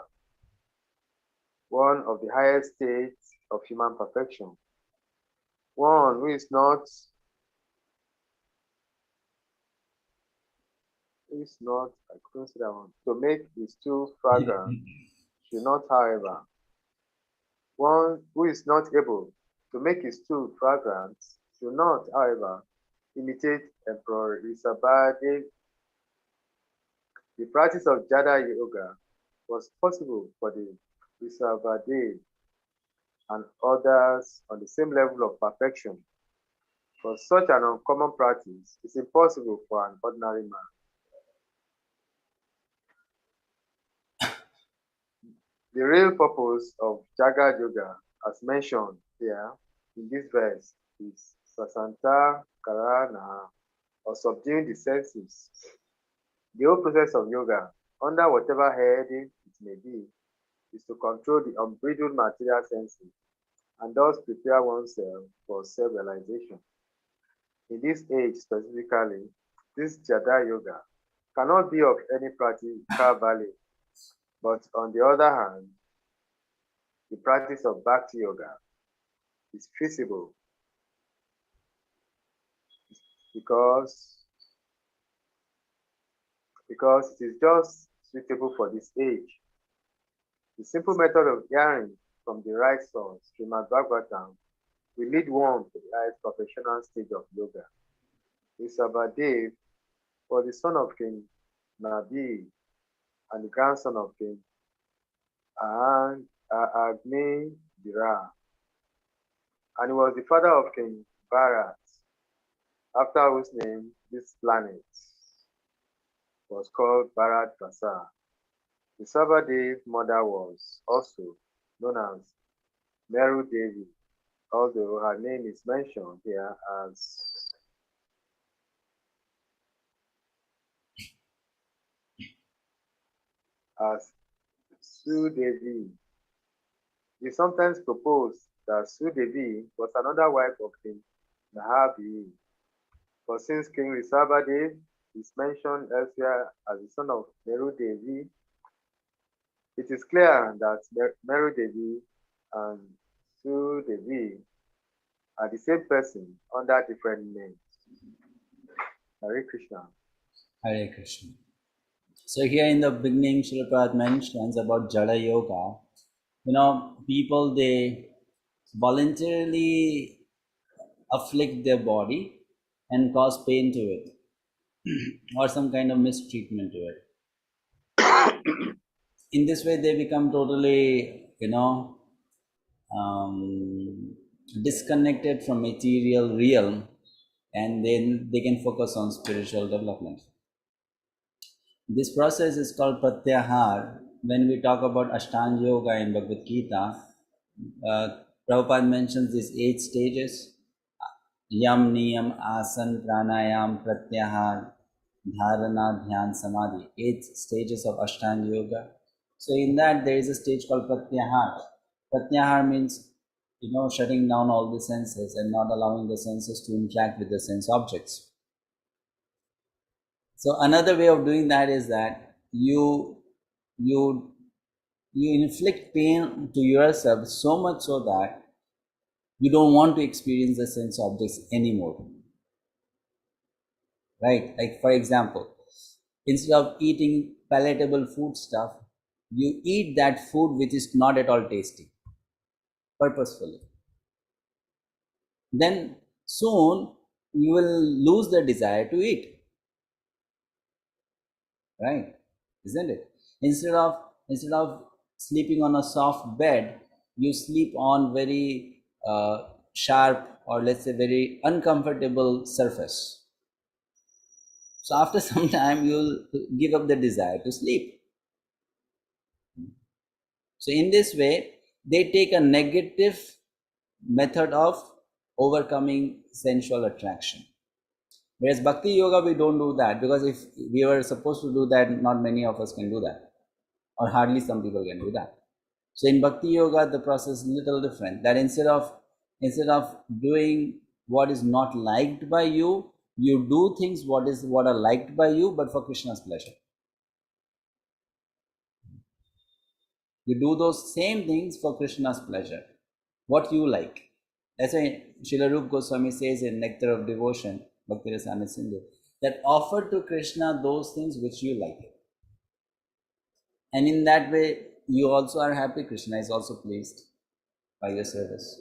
S3: one of the highest states of human perfection. One who is not, I couldn't say that one, to make his stool fragrant, should not, however, one who is not able to make his stool fragrant, should not, however, imitate Emperor Risabhadev. The practice of Jada Yoga was possible for the Risabhadev and others on the same level of perfection For such an uncommon practice is impossible for an ordinary man. The real purpose of Jaga Yoga, as mentioned here in this verse, is Sasanta Karana, or subduing the senses. The whole process of yoga, under whatever heading it may be, is to control the unbridled material senses and thus prepare oneself for self-realization. In this age specifically, this Jada Yoga cannot be of any practical value, but on the other hand, the practice of Bhakti Yoga is feasible because it is just suitable for this age. The simple method of hearing from the right source, Srimad-bhagavatam, will lead one to the highest professional stage of yoga. Vrishabhadev was the son of King Nabi and the grandson of King Agni Dira, and he was the father of King Bharat, after whose name this planet was called Bharat Vasa. Vrishabhadev's mother was also known as Meru Devi, although her name is mentioned here as Sudevi. He sometimes proposed that Sudevi was another wife of King Mahabhi. For since King Vrishabhadev is mentioned elsewhere as the son of Meru Devi, it is clear that Meru Devi and Sudevi are the same person under different names. Hare Krishna.
S1: Hare Krishna. So here in the beginning, Srila Prabhupada mentions about Jada Yoga. People, they voluntarily afflict their body and cause pain to it or some kind of mistreatment to it. In this way, they become totally, disconnected from material realm, and then they can focus on spiritual development. This process is called pratyahar. When we talk about Ashtanga Yoga in Bhagavad Gita, Prabhupada mentions these 8 stages: Yam, Niyam, Asan, Pranayam, Pratyahar, Dharana, Dhyan, Samadhi. 8 stages of Ashtanga Yoga. So in that there is a stage called Pratyahar. Pratyahar means, shutting down all the senses and not allowing the senses to interact with the sense objects. So another way of doing that is that you inflict pain to yourself so much so that you don't want to experience the sense objects anymore. Right? Like for example, instead of eating palatable food stuff, you eat that food which is not at all tasty, purposefully. Then soon you will lose the desire to eat. Right? Isn't it? Instead of sleeping on a soft bed, you sleep on very sharp, or let's say very uncomfortable surface. So after some time, you'll give up the desire to sleep. So in this way, they take a negative method of overcoming sensual attraction. Whereas Bhakti Yoga, we don't do that, because if we were supposed to do that, not many of us can do that, or hardly some people can do that. So in Bhakti Yoga, the process is little different. That instead of doing what is not liked by you, you do things what are liked by you, but for Krishna's pleasure. You do those same things for Krishna's pleasure, what you like. That's why Srila Rupa Goswami says in Nectar of Devotion, Bhakti Rasamrita Sindhu, that offer to Krishna those things which you like. And in that way, you also are happy, Krishna is also pleased by your service.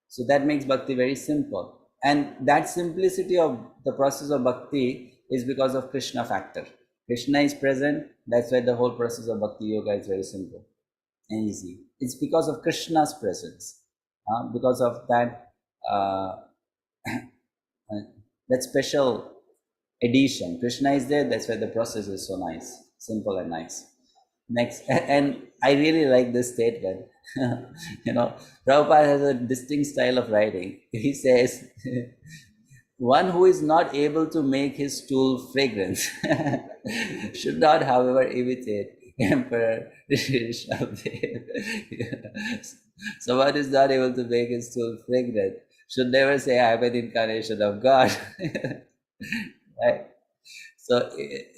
S1: So that makes bhakti very simple. And that simplicity of the process of bhakti is because of Krishna factor. Krishna is present, that's why the whole process of bhakti yoga is very simple and easy. It's because of Krishna's presence, because of that that special edition. Krishna is there, that's why the process is so nice, simple and nice. Next, and I really like this statement. Prabhupada has a distinct style of writing. He says, one who is not able to make his stool fragrant should not, however, imitate Emperor Rishabdev. So one is not able to make his stool fragrant should never say, I am an incarnation of God. Right? So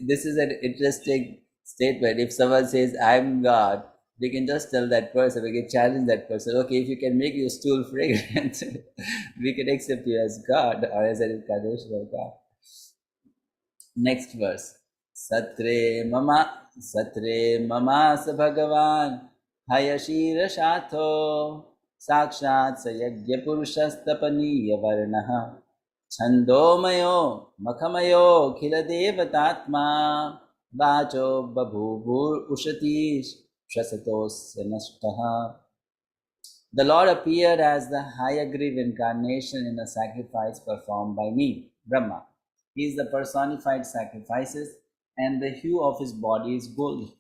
S1: this is an interesting statement. If someone says, I'm God, we can just tell that person, we can challenge that person, okay, if you can make your stool fragrant, we can accept you as God or as an incarnation of God. Next verse. Satre mama sa bhagavan hayashira shatho sakshat sayagya purushastapaniya varnaha Chandomayo, Makamayo, Kiladevatatma, Vacho, Babhubur, Ushatish, Shasatos, Nashtaha. The Lord appeared as the Hayagriv incarnation in a sacrifice performed by me, Brahma. He is the personified sacrifices, and the hue of his body is gold.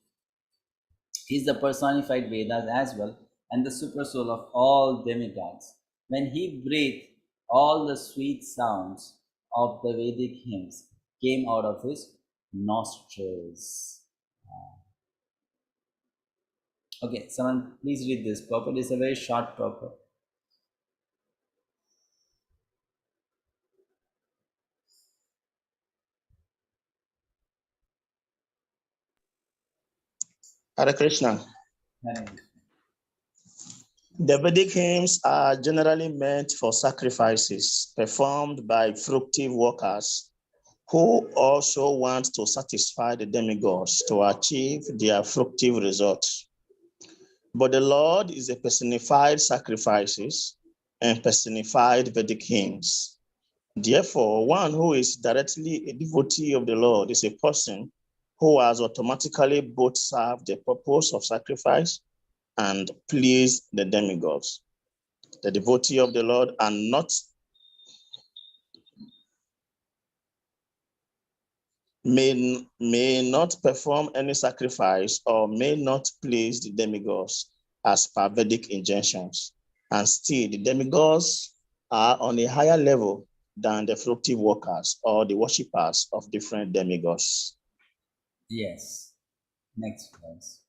S1: He is the personified Vedas as well, and the super soul of all demigods. When he breathed, all the sweet sounds of the Vedic hymns came out of his nostrils. Okay, someone please read this purport. It's a very short purport.
S4: Hare Krishna.
S1: Hare
S4: The Vedic hymns are generally meant for sacrifices performed by fructive workers who also want to satisfy the demigods to achieve their fructive results. But the Lord is a personified sacrifices and personified Vedic hymns. Therefore, one who is directly a devotee of the Lord is a person who has automatically both served the purpose of sacrifice and pleased the demigods. The devotee of the Lord are not may not perform any sacrifice or may not please the demigods as per Vedic injunctions. And still, the demigods are on a higher level than the fructive workers or the worshippers of different demigods.
S1: Yes. Next verse.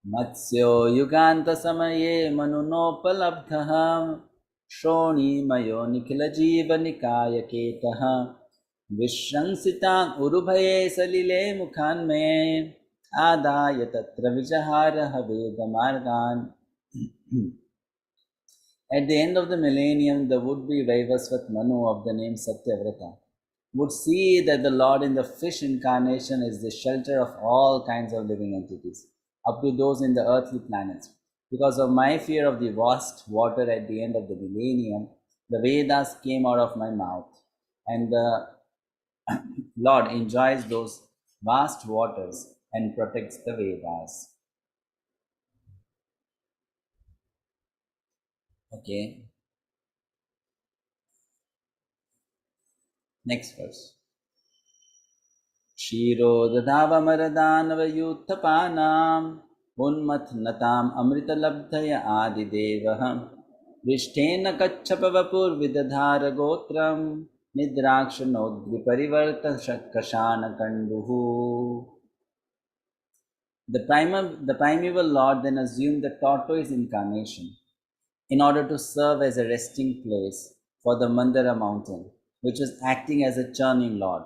S1: Matsyo yuganta samaye manunopalabdhah Shoni-mayo nikhila-jiva nikaya-ketah Vishrangsitang urubhaye salile mukhan-me Adaya tatra vijaharaha veda-margan. At the end of the millennium, the would-be Vaivasvat Manu of the name Satyavrata would see that the Lord in the fish incarnation is the shelter of all kinds of living entities, up to those in the earthly planets. Because of my fear of the vast water at the end of the millennium, the Vedas came out of my mouth, and the Lord enjoys those vast waters and protects the Vedas. Okay, next verse. क्षीरोदधावमरदानवयूथपानाम् उन्मथनताम् अमृतलब्धय आदिदेवः पृष्ठेन कच्छपवपुर्विदधारगोत्रम् निद्राक्षणोद्रिपरिवर्तशकशानकण्डुः. The primeval Lord then assumed the tortoise incarnation in order to serve as a resting place for the Mandara mountain, which was acting as a churning Lord.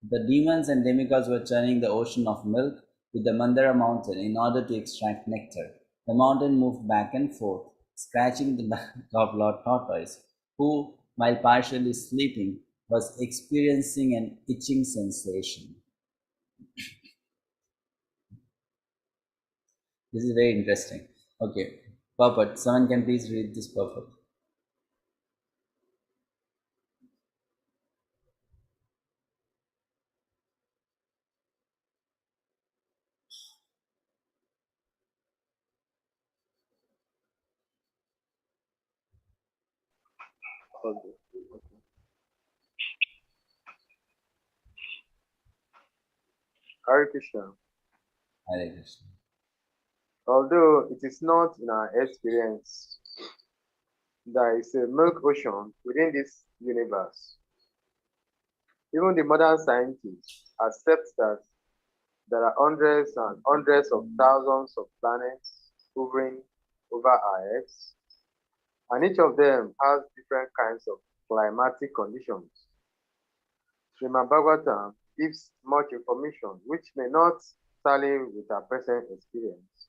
S1: The demons and demigods were churning the ocean of milk with the Mandara mountain in order to extract nectar. The mountain moved back and forth, scratching the back of Lord Tortoise, who, while partially sleeping, was experiencing an itching sensation. This is very interesting. Okay, purport. Someone can please read this purport.
S3: Hare Krishna.
S1: Hare Krishna.
S3: Although it is not in our experience, there is a milk ocean within this universe. Even the modern scientists accept that there are hundreds and hundreds of thousands of planets hovering over our Earth, and each of them has different kinds of climatic conditions. Srimad-bhagavatam gives much information which may not tally with our present experience,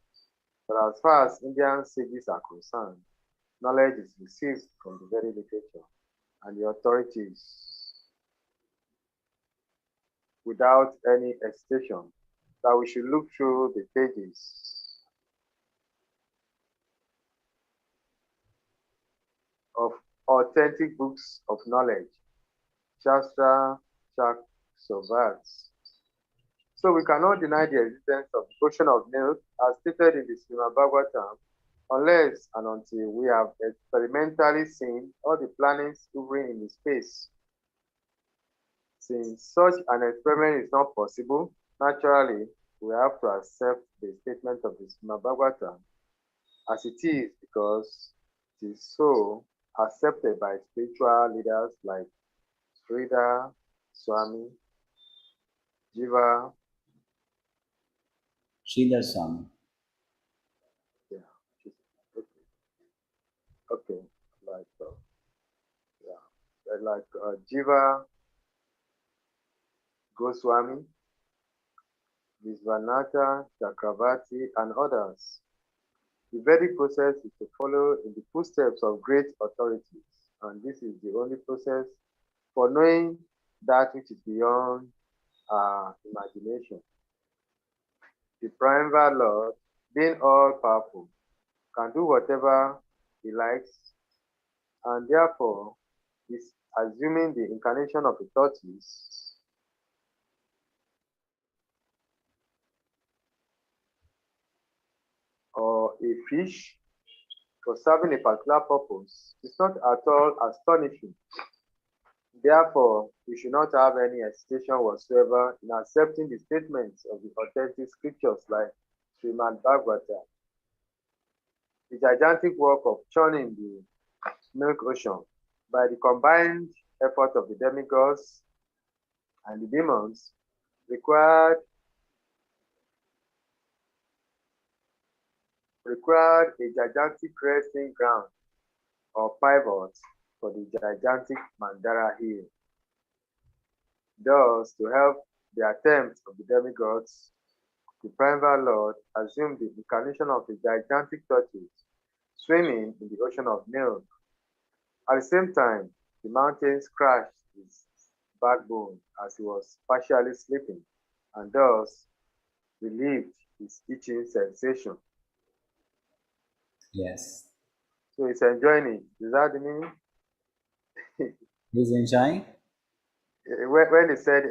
S3: but as far as Indian sages are concerned, knowledge is received from the very literature and the authorities without any hesitation that we should look through the pages of authentic books of knowledge, Shastra, Shasovats. So we cannot deny the existence of the ocean of milk as stated in the Srimad-bhagavatam unless and until we have experimentally seen all the planets hovering in space. Since such an experiment is not possible, naturally, we have to accept the statement of the Srimad-bhagavatam as it is because it is so accepted by spiritual leaders like Sridhar Swami, Jiva.
S1: Sridhar Swami.
S3: Yeah. Okay. Like Jiva Goswami, Visvanatha Chakravarti, and others. The Vedic process is to follow in the footsteps of great authorities, and this is the only process for knowing that which is beyond our imagination. The primeval Lord, being all-powerful, can do whatever he likes, and therefore is assuming the incarnation of a tortoise or a fish for serving a particular purpose is not at all astonishing. Therefore, we should not have any hesitation whatsoever in accepting the statements of the authentic scriptures like Srimad-bhagavatam, the gigantic work of churning the milk ocean by the combined effort of the demigods and the demons required a gigantic resting ground or pivot for the gigantic Mandara hill. Thus, to help the attempts of the demigods, the primeval Lord assumed the incarnation of a gigantic tortoise swimming in the ocean of milk. At the same time, the mountains crashed his backbone as he was partially sleeping, and thus relieved his itching sensation.
S1: Yes.
S3: So he's enjoying it. Is that the meaning?
S1: He's enjoying?
S3: When he said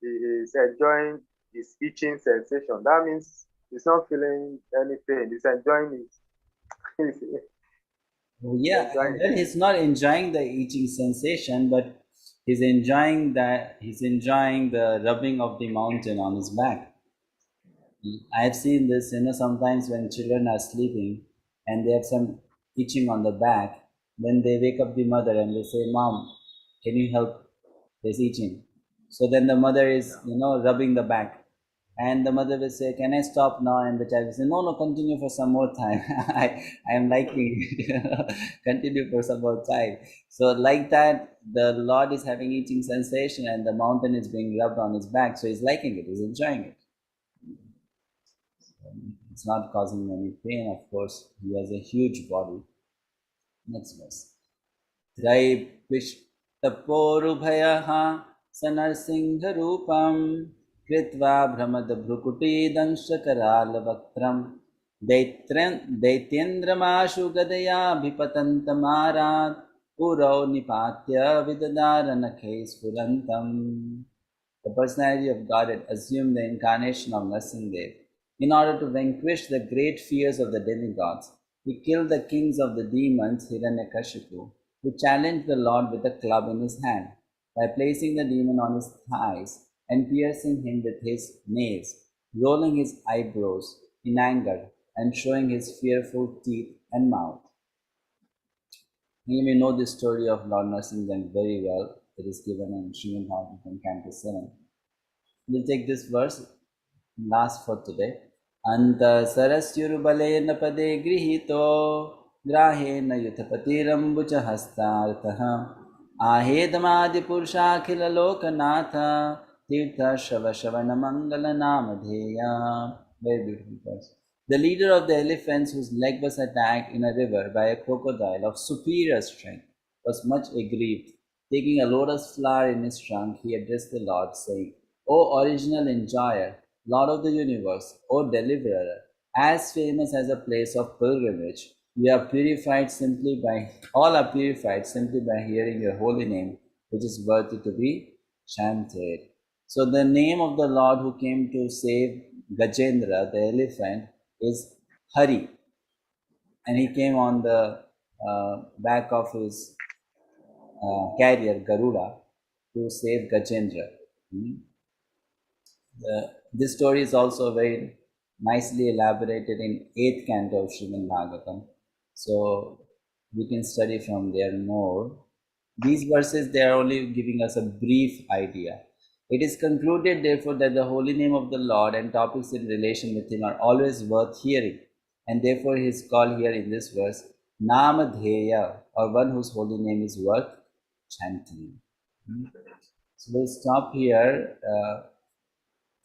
S3: he is enjoying his itching sensation, that means he's not feeling any pain. He's enjoying it.
S1: Yeah, well, he's not enjoying the itching sensation, but he's enjoying the rubbing of the mountain on his back. I've seen this, sometimes when children are sleeping and they have some itching on the back, then they wake up the mother and they say, "Mom, can you help? There's itching." So then the mother is, rubbing the back, and the mother will say, "Can I stop now?" And the child will say, "No, continue for some more time. I am liking it. Continue for some more time." So like that, the Lord is having itching sensation, and the mountain is being rubbed on his back, so he's liking it. He's enjoying it. It's not causing any pain, of course. He has a huge body. Next verse. Traipishtapurubhayaha sanarsingha rupam kritva brahmad bhrukuti danshakaralavaktram daityendраmashu gadaya bhipatantamārat purau nipatya vidadaranakhe spurantam. The personality of God had assumed the incarnation of Nrsimhadev. In order to vanquish the great fears of the demigods, he killed the kings of the demons, Hiranyakashipu, who challenged the Lord with a club in his hand. By placing the demon on his thighs and piercing him with his nails, rolling his eyebrows in anger, and showing his fearful teeth and mouth. You may know the story of Lord Narasimha very well. It is given in Srimad-bhagavatam, Canto 7. We'll take this verse, last for today. Anta sarasyurbalena pade grihito grahena yuthapatirambucha hastartaha ahedamadi purushakhila lokanatha tirtha shavashavana mangala namadheya. Very beautiful verse. The leader of the elephants, whose leg was attacked in a river by a crocodile of superior strength, was much aggrieved. Taking a lotus flower in his trunk, he addressed the Lord, saying, O original enjoyer, Lord of the universe, O deliverer, as famous as a place of pilgrimage, all are purified simply by hearing your holy name, which is worthy to be chanted. So the name of the Lord who came to save Gajendra, the elephant, is Hari, and he came on the back of his carrier Garuda to save Gajendra. This story is also very nicely elaborated in 8th Canto of Srimad-bhagavatam. So we can study from there more. These verses, they are only giving us a brief idea. It is concluded, therefore, that the holy name of the Lord and topics in relation with him are always worth hearing. And therefore, he is called here in this verse, Namadheya, or one whose holy name is worth chanting. So we'll stop here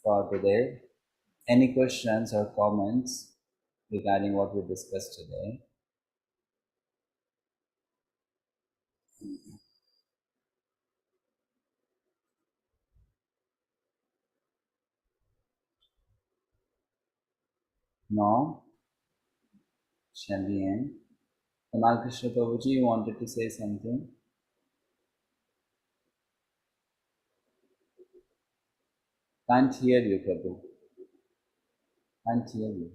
S1: for today. Any questions or comments regarding what we discussed today? No? Shall we end? Tamal Krishna Prabhuji, you wanted to say something? Can't hear you, Prabhu. Can't hear you.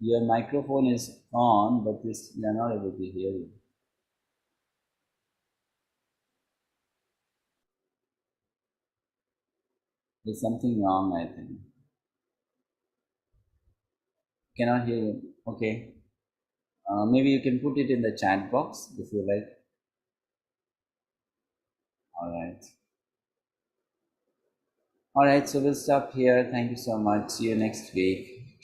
S1: Your microphone is on, but we are not able to hear you. There's something wrong, I think. Cannot hear you. Okay. Maybe you can put it in the chat box if you like. Alright. Alright, so we'll stop here. Thank you so much. See you next week.